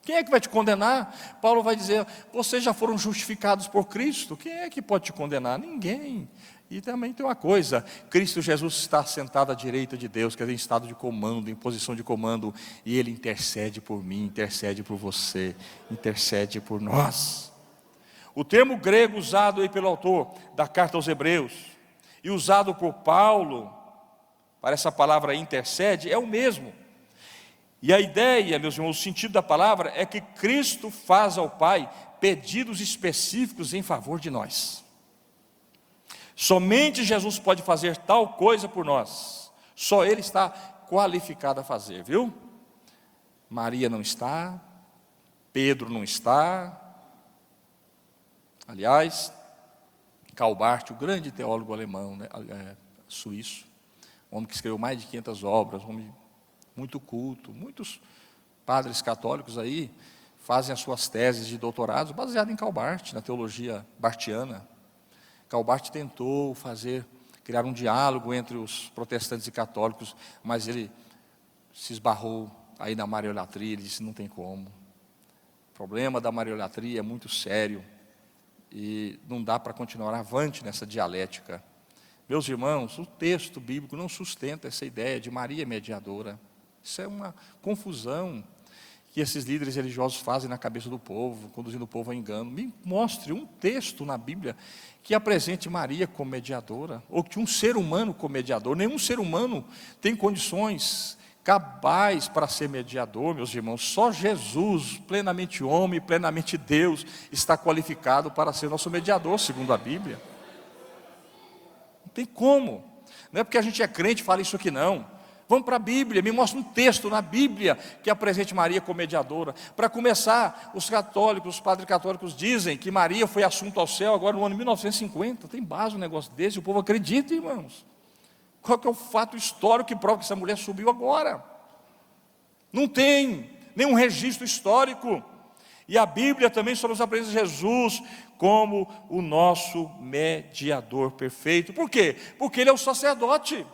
Quem é que vai te condenar? Paulo vai dizer, vocês já foram justificados por Cristo, quem é que pode te condenar? Ninguém. E também tem uma coisa, Cristo Jesus está sentado à direita de Deus, quer dizer, em estado de comando, em posição de comando, e Ele intercede por mim, intercede por você, intercede por nós. O termo grego usado aí pelo autor da carta aos Hebreus, e usado por Paulo, para essa palavra intercede, é o mesmo. E a ideia, meus irmãos, o sentido da palavra é que Cristo faz ao Pai pedidos específicos em favor de nós. Somente Jesus pode fazer tal coisa por nós. Só Ele está qualificado a fazer, viu? Maria não está, Pedro não está. Aliás, Karl Barth, o grande teólogo alemão, né, suíço, um homem que escreveu mais de 500 obras, um homem muito culto, muitos padres católicos aí fazem as suas teses de doutorado baseadas em Karl Barth, na teologia barthiana. Karl Barth tentou criar um diálogo entre os protestantes e católicos, mas ele se esbarrou aí na mariolatria, ele disse, não tem como. O problema da mariolatria é muito sério, e não dá para continuar avante nessa dialética. Meus irmãos, o texto bíblico não sustenta essa ideia de Maria mediadora. Isso é uma confusão que esses líderes religiosos fazem na cabeça do povo, conduzindo o povo ao engano. Me mostre um texto na Bíblia que apresente Maria como mediadora, ou que um ser humano como mediador. Nenhum ser humano tem condições cabais para ser mediador, meus irmãos. Só Jesus, plenamente homem, plenamente Deus, está qualificado para ser nosso mediador, segundo a Bíblia. Não tem como. Não é porque a gente é crente e fala isso aqui não. Vamos para a Bíblia, me mostra um texto na Bíblia que apresente Maria como mediadora. Para começar, os católicos, os padres católicos dizem que Maria foi assunto ao céu agora no ano 1950. Tem base um negócio desse, o povo acredita, irmãos. Qual que é o fato histórico que prova que essa mulher subiu agora? Não tem nenhum registro histórico. E a Bíblia também só nos apresenta Jesus como o nosso mediador perfeito. Por quê? Porque Ele é o sacerdote.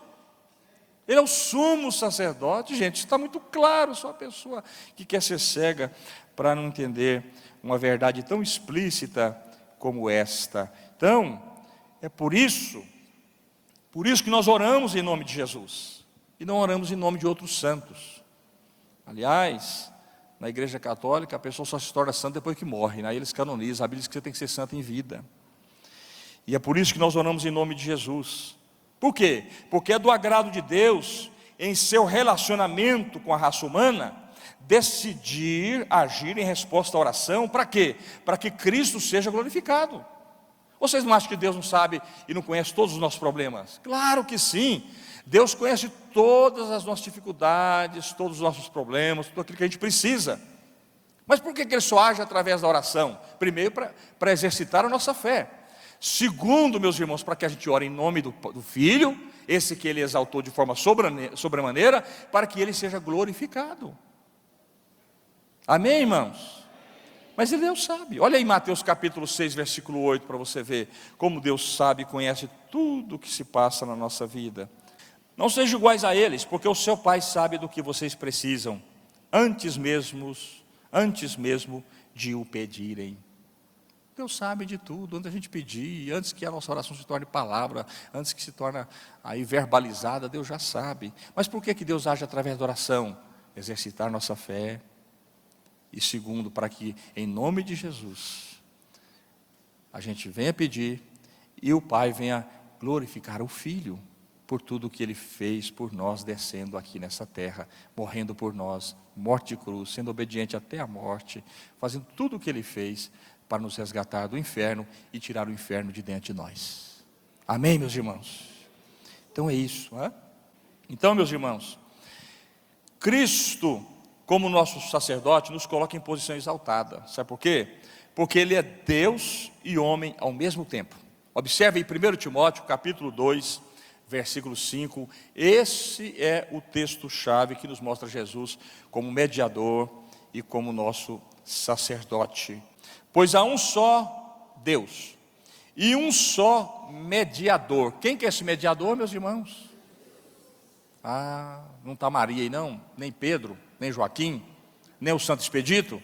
Ele é o sumo sacerdote. Gente, isso está muito claro. Só a pessoa que quer ser cega para não entender uma verdade tão explícita como esta. Então, é por isso que nós oramos em nome de Jesus, e não oramos em nome de outros santos. Aliás, na igreja católica, a pessoa só se torna santa depois que morre, né? Aí eles canonizam, a Bíblia diz que você tem que ser santo em vida. E é por isso que nós oramos em nome de Jesus. Por quê? Porque é do agrado de Deus, em seu relacionamento com a raça humana, decidir agir em resposta à oração. Para quê? Para que Cristo seja glorificado. Vocês não acham que Deus não sabe e não conhece todos os nossos problemas? Claro que sim. Deus conhece todas as nossas dificuldades, todos os nossos problemas, tudo aquilo que a gente precisa. Mas por que Ele só age através da oração? Primeiro, para exercitar a nossa fé. Segundo, meus irmãos, para que a gente ore em nome do Filho, esse que Ele exaltou de forma sobremaneira, para que Ele seja glorificado. Amém, irmãos? Mas Deus sabe. Olha aí Mateus capítulo 6, versículo 8, para você ver como Deus sabe e conhece tudo o que se passa na nossa vida. Não sejam iguais a eles, porque o seu Pai sabe do que vocês precisam, antes mesmo de o pedirem. Deus sabe de tudo, antes da gente pedir, antes que a nossa oração se torne palavra, antes que se torne aí verbalizada, Deus já sabe. Mas por que Deus age através da oração? Exercitar nossa fé. E segundo, para que em nome de Jesus, a gente venha pedir e o Pai venha glorificar o Filho por tudo que Ele fez por nós, descendo aqui nessa terra, morrendo por nós, morte de cruz, sendo obediente até a morte, fazendo tudo o que Ele fez para nos resgatar do inferno e tirar o inferno de dentro de nós. Amém, meus irmãos? Então é isso, né? Então, meus irmãos, Cristo, como nosso sacerdote, nos coloca em posição exaltada. Sabe por quê? Porque Ele é Deus e homem ao mesmo tempo. Observe em 1 Timóteo, capítulo 2, versículo 5. Esse é o texto-chave que nos mostra Jesus como mediador e como nosso sacerdote. Pois há um só Deus e um só mediador. Quem que é esse mediador, meus irmãos? Não está Maria aí não, nem Pedro, nem Joaquim, nem o Santo Expedito,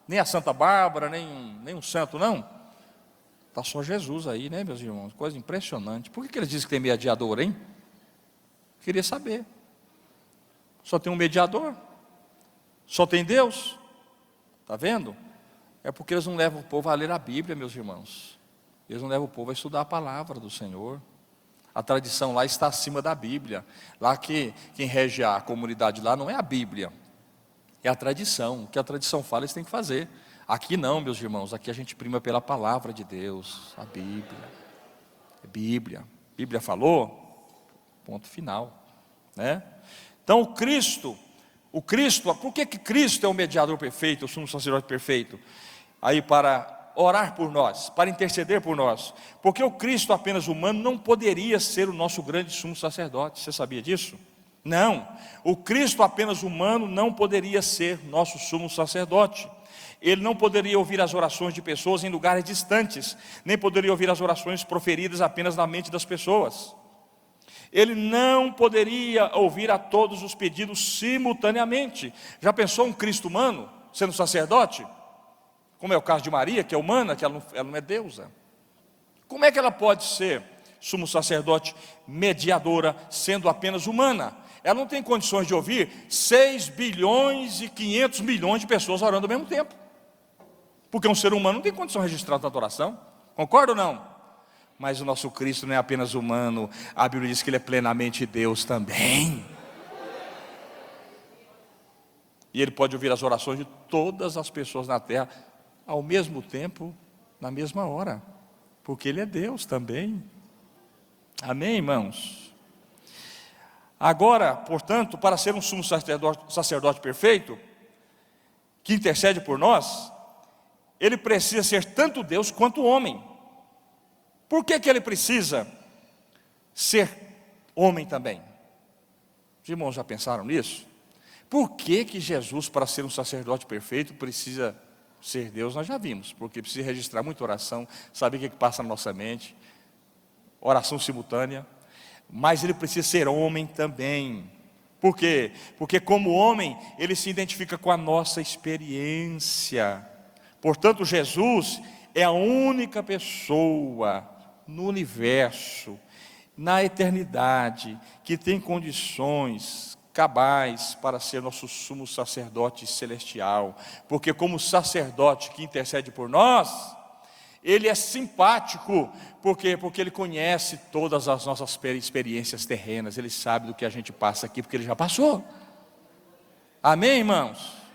nem a Santa Bárbara, nem um santo não. Está só Jesus aí, né, meus irmãos? Coisa impressionante. Por que eles dizem que tem mediador, hein? Queria saber. Só tem um mediador? Só tem Deus? Está vendo? É porque eles não levam o povo a ler a Bíblia, meus irmãos. Eles não levam o povo a estudar a palavra do Senhor. A tradição lá está acima da Bíblia. Lá quem rege a comunidade lá não é a Bíblia, é a tradição. O que a tradição fala, eles têm que fazer. Aqui não, meus irmãos, aqui a gente prima pela palavra de Deus, a Bíblia. É Bíblia. Bíblia falou, ponto final, né? Então o Cristo, por que Cristo é o mediador perfeito, o sumo sacerdote perfeito? Aí para orar por nós, para interceder por nós. Porque o Cristo apenas humano não poderia ser o nosso grande sumo sacerdote. Você sabia disso? Não, o Cristo apenas humano não poderia ser nosso sumo sacerdote. Ele não poderia ouvir as orações de pessoas em lugares distantes, nem poderia ouvir as orações proferidas apenas na mente das pessoas. Ele não poderia ouvir a todos os pedidos simultaneamente. Já pensou um Cristo humano sendo sacerdote? Como é o caso de Maria, que é humana, que ela não é deusa. Como é que ela pode ser sumo sacerdote mediadora, sendo apenas humana? Ela não tem condições de ouvir 6 bilhões e 500 milhões de pessoas orando ao mesmo tempo. Porque um ser humano não tem condição de registrar tanta oração. Concorda ou não? Mas o nosso Cristo não é apenas humano. A Bíblia diz que Ele é plenamente Deus também. E Ele pode ouvir as orações de todas as pessoas na terra ao mesmo tempo, na mesma hora. Porque Ele é Deus também. Amém, irmãos? Agora, portanto, para ser um sumo sacerdote perfeito, que intercede por nós, Ele precisa ser tanto Deus quanto homem. Por que Ele precisa ser homem também? Os irmãos já pensaram nisso? Por que Jesus, para ser um sacerdote perfeito, precisa ser Deus? Nós já vimos, porque precisa registrar muita oração, saber o que passa na nossa mente, oração simultânea. Mas Ele precisa ser homem também. Por quê? Porque como homem, Ele se identifica com a nossa experiência. Portanto, Jesus é a única pessoa no universo, na eternidade, que tem condições cabais para ser nosso sumo sacerdote celestial. Porque como sacerdote que intercede por nós, Ele é simpático. Por quê? Porque Ele conhece todas as nossas experiências terrenas. Ele sabe do que a gente passa aqui, porque Ele já passou. Amém, irmãos?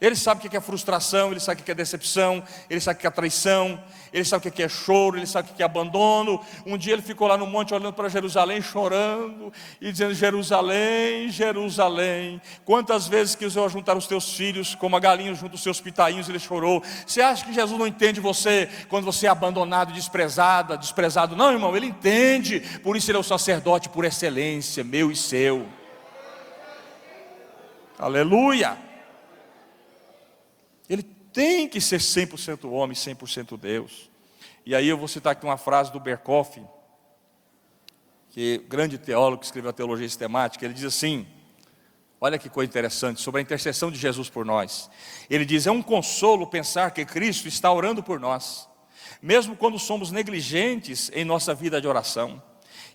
Ele sabe o que é frustração, Ele sabe o que é decepção, Ele sabe o que é traição, Ele sabe o que é choro, Ele sabe o que é abandono. Um dia Ele ficou lá no monte olhando para Jerusalém, chorando e dizendo: Jerusalém, Jerusalém, quantas vezes que eu juntar os teus filhos como a galinha junto os seus pitainhos. Ele chorou. Você acha que Jesus não entende você quando você é abandonado, desprezado? Não, irmão, Ele entende. Por isso Ele é o sacerdote por excelência, meu e seu. Aleluia. Ele tem que ser 100% homem, 100% Deus. E aí eu vou citar aqui uma frase do Berkhoff, que é grande teólogo que escreveu a teologia sistemática. Ele diz assim, olha que coisa interessante, sobre a intercessão de Jesus por nós. Ele diz: é um consolo pensar que Cristo está orando por nós, mesmo quando somos negligentes em nossa vida de oração,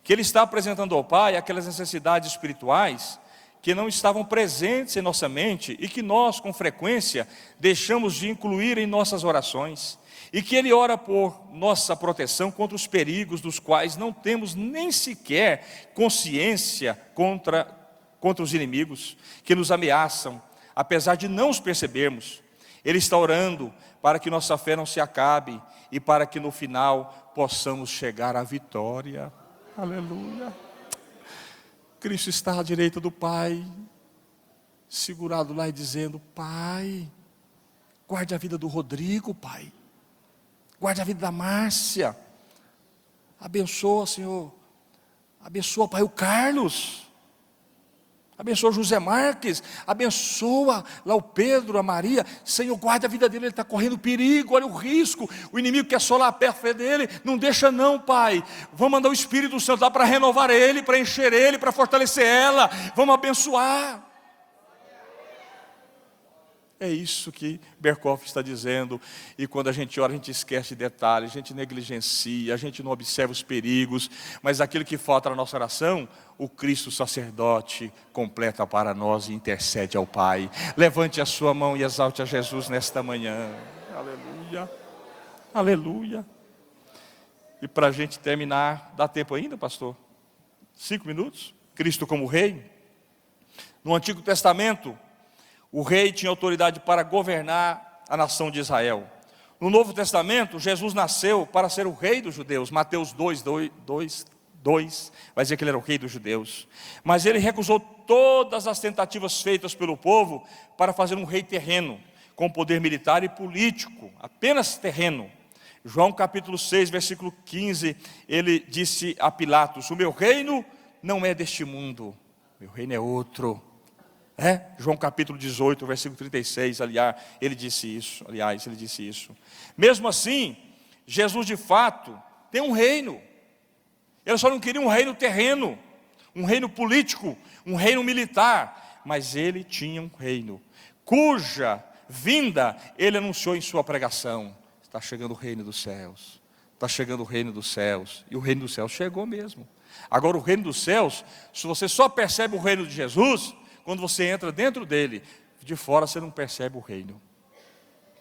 que Ele está apresentando ao Pai aquelas necessidades espirituais que não estavam presentes em nossa mente e que nós, com frequência, deixamos de incluir em nossas orações. e que Ele ora por nossa proteção contra os perigos dos quais não temos nem sequer consciência contra os inimigos que nos ameaçam, apesar de não os percebermos. Ele está orando para que nossa fé não se acabe e para que no final possamos chegar à vitória. Aleluia. Cristo está à direita do Pai, segurado lá e dizendo: Pai, guarde a vida do Rodrigo, Pai. Guarde a vida da Márcia. Abençoa, Senhor. Abençoa, Pai, o Carlos. Abençoa o José Marques. Abençoa lá o Pedro, a Maria. Senhor, guarde a vida dele, ele está correndo perigo, olha o risco. O inimigo quer solar perto dele. Não deixa não, Pai. Vamos mandar o Espírito Santo lá para renovar ele, para encher ele, para fortalecer ela. Vamos abençoar. É isso que Berkhoff está dizendo. E quando a gente ora, a gente esquece de detalhes, a gente negligencia, a gente não observa os perigos. Mas aquilo que falta na nossa oração, o Cristo sacerdote completa para nós e intercede ao Pai. Levante a sua mão e exalte a Jesus nesta manhã. Aleluia, aleluia. E para a gente terminar, dá tempo ainda, pastor? 5 minutos? Cristo como rei. No Antigo Testamento, o rei tinha autoridade para governar a nação de Israel. No Novo Testamento, Jesus nasceu para ser o rei dos judeus. Mateus 2, vai dizer que ele era o rei dos judeus. Mas ele recusou todas as tentativas feitas pelo povo para fazer um rei terreno, com poder militar e político, apenas terreno. João capítulo 6, versículo 15, ele disse a Pilatos: o meu reino não é deste mundo, meu reino é outro. João capítulo 18, versículo 36, aliás, ele disse isso. Mesmo assim, Jesus de fato tem um reino. Ele só não queria um reino terreno, um reino político, um reino militar, mas ele tinha um reino, cuja vinda ele anunciou em sua pregação. Está chegando o reino dos céus, está chegando o reino dos céus, e o reino dos céus chegou mesmo. Agora o reino dos céus, se você só percebe o reino de Jesus quando você entra dentro dele, de fora você não percebe o reino.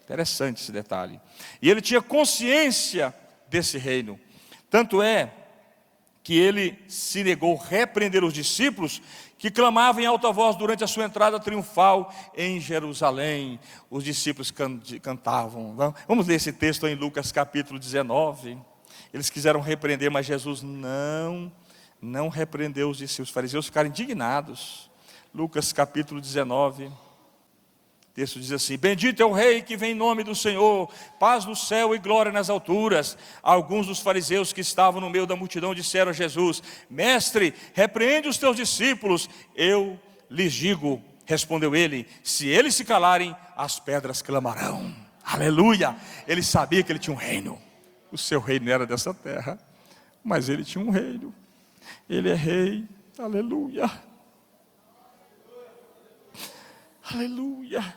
Interessante esse detalhe. E ele tinha consciência desse reino. Tanto é que ele se negou a repreender os discípulos que clamavam em alta voz durante a sua entrada triunfal em Jerusalém. Os discípulos cantavam. Vamos ler esse texto em Lucas capítulo 19. Eles quiseram repreender, mas Jesus não repreendeu os discípulos. Os fariseus ficaram indignados. Lucas capítulo 19, o texto diz assim: bendito é o rei que vem em nome do Senhor, paz no céu e glória nas alturas. Alguns dos fariseus que estavam no meio da multidão disseram a Jesus: mestre, repreende os teus discípulos. Eu lhes digo, respondeu ele, se eles se calarem, as pedras clamarão. Aleluia. Ele sabia que ele tinha um reino. O seu reino não era dessa terra, mas ele tinha um reino. Ele é rei. Aleluia. Aleluia,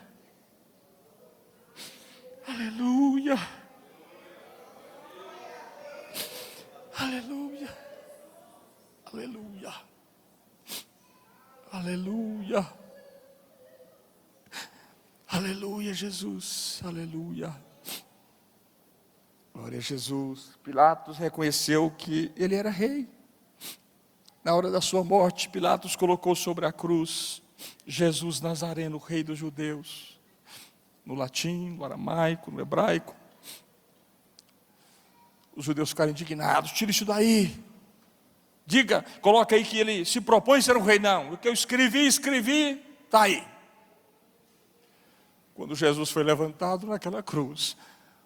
aleluia, aleluia, aleluia, aleluia, aleluia, Jesus, aleluia, glória a Jesus. Pilatos reconheceu que ele era rei. Na hora da sua morte, Pilatos colocou sobre a cruz Jesus Nazareno, rei dos judeus, no latim, no aramaico, no hebraico. Os judeus ficaram indignados: tira isso daí, diga, coloca aí que ele se propõe a ser um rei. Não, o que eu escrevi, está aí. Quando Jesus foi levantado naquela cruz,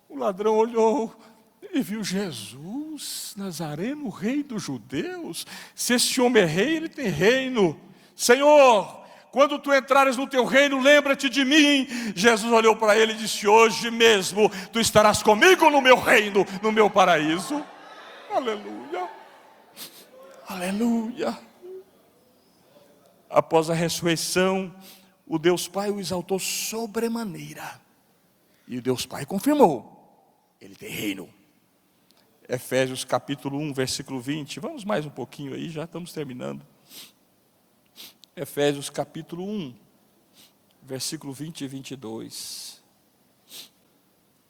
o ladrão olhou e viu Jesus Nazareno, rei dos judeus. Se esse homem é rei, ele tem reino. Senhor, quando tu entrares no teu reino, lembra-te de mim. Jesus olhou para ele e disse: hoje mesmo tu estarás comigo no meu reino, no meu paraíso. Aleluia, aleluia. Após a ressurreição, o Deus Pai o exaltou sobremaneira, e o Deus Pai confirmou: ele tem reino. Efésios capítulo 1, versículo 20. Vamos mais um pouquinho aí, já estamos terminando. Efésios capítulo 1, versículo 20 e 22.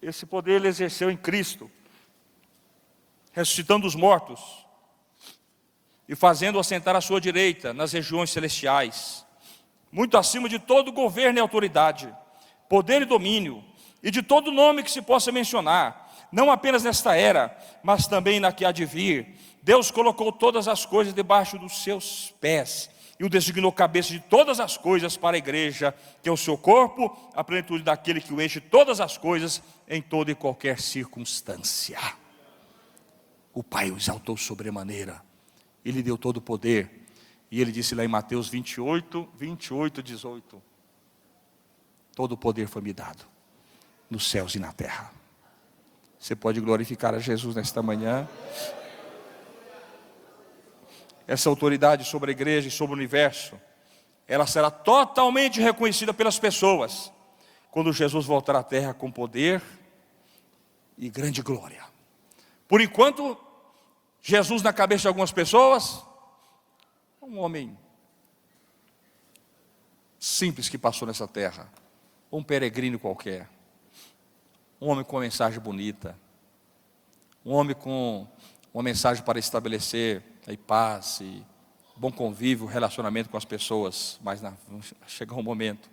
Esse poder ele exerceu em Cristo, ressuscitando os mortos e fazendo-o assentar à sua direita nas regiões celestiais, muito acima de todo governo e autoridade, poder e domínio, e de todo nome que se possa mencionar, não apenas nesta era, mas também na que há de vir. Deus colocou todas as coisas debaixo dos seus pés, e o designou cabeça de todas as coisas para a igreja, que é o seu corpo, a plenitude daquele que o enche todas as coisas, em toda e qualquer circunstância. O Pai o exaltou sobremaneira, Ele deu todo o poder, e Ele disse lá em Mateus 28, 18: todo o poder foi me dado, nos céus e na terra. Você pode glorificar a Jesus nesta manhã? Essa autoridade sobre a igreja e sobre o universo, ela será totalmente reconhecida pelas pessoas, quando Jesus voltar à terra com poder e grande glória. Por enquanto, Jesus na cabeça de algumas pessoas, um homem simples que passou nessa terra, um peregrino qualquer, um homem com uma mensagem bonita, um homem com uma mensagem para estabelecer aí paz e bom convívio, relacionamento com as pessoas. Mas vai chegar um momento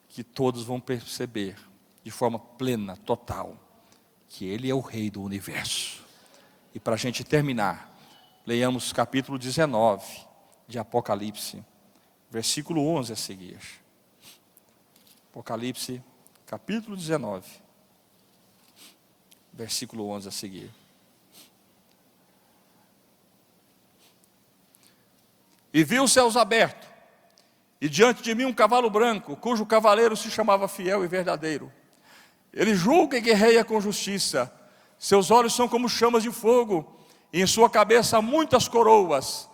que todos vão perceber de forma plena, total, que Ele é o Rei do universo. E para a gente terminar, leiamos capítulo 19 de Apocalipse, versículo 11 a seguir. Apocalipse, capítulo 19, versículo 11 a seguir. E vi os céus abertos, e diante de mim um cavalo branco, cujo cavaleiro se chamava Fiel e Verdadeiro. Ele julga e guerreia com justiça. Seus olhos são como chamas de fogo, e em sua cabeça há muitas coroas,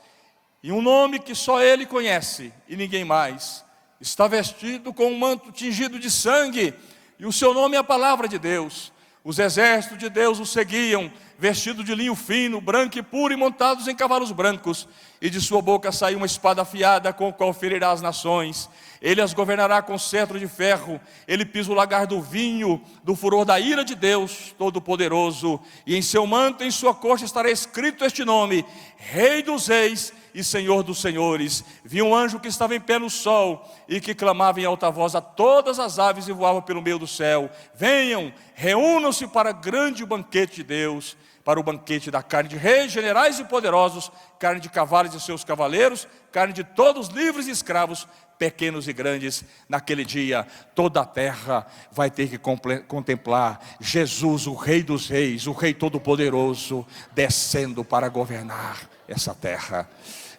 e um nome que só ele conhece, e ninguém mais. Está vestido com um manto tingido de sangue, e o seu nome é a palavra de Deus. Os exércitos de Deus o seguiam, vestidos de linho fino, branco e puro, e montados em cavalos brancos. E de sua boca saiu uma espada afiada, com a qual ferirá as nações. Ele as governará com cetro de ferro. Ele pisa o lagar do vinho, do furor da ira de Deus Todo-Poderoso. E em seu manto, em sua coxa, estará escrito este nome: Rei dos Reis e Senhor dos Senhores. Vi um anjo que estava em pé no sol, e que clamava em alta voz a todas as aves e voava pelo meio do céu: venham, reúnam-se para grande banquete de Deus, para o banquete da carne de reis, generais e poderosos, carne de cavalos e seus cavaleiros, carne de todos livres e escravos, pequenos e grandes. Naquele dia, toda a terra vai ter que contemplar Jesus, o Rei dos Reis, o Rei Todo-Poderoso, descendo para governar essa terra.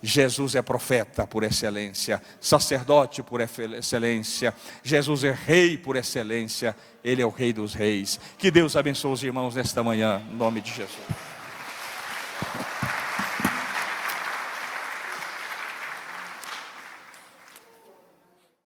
Jesus é profeta por excelência, sacerdote por excelência, Jesus é rei por excelência, Ele é o Rei dos Reis. Que Deus abençoe os irmãos nesta manhã, em nome de Jesus.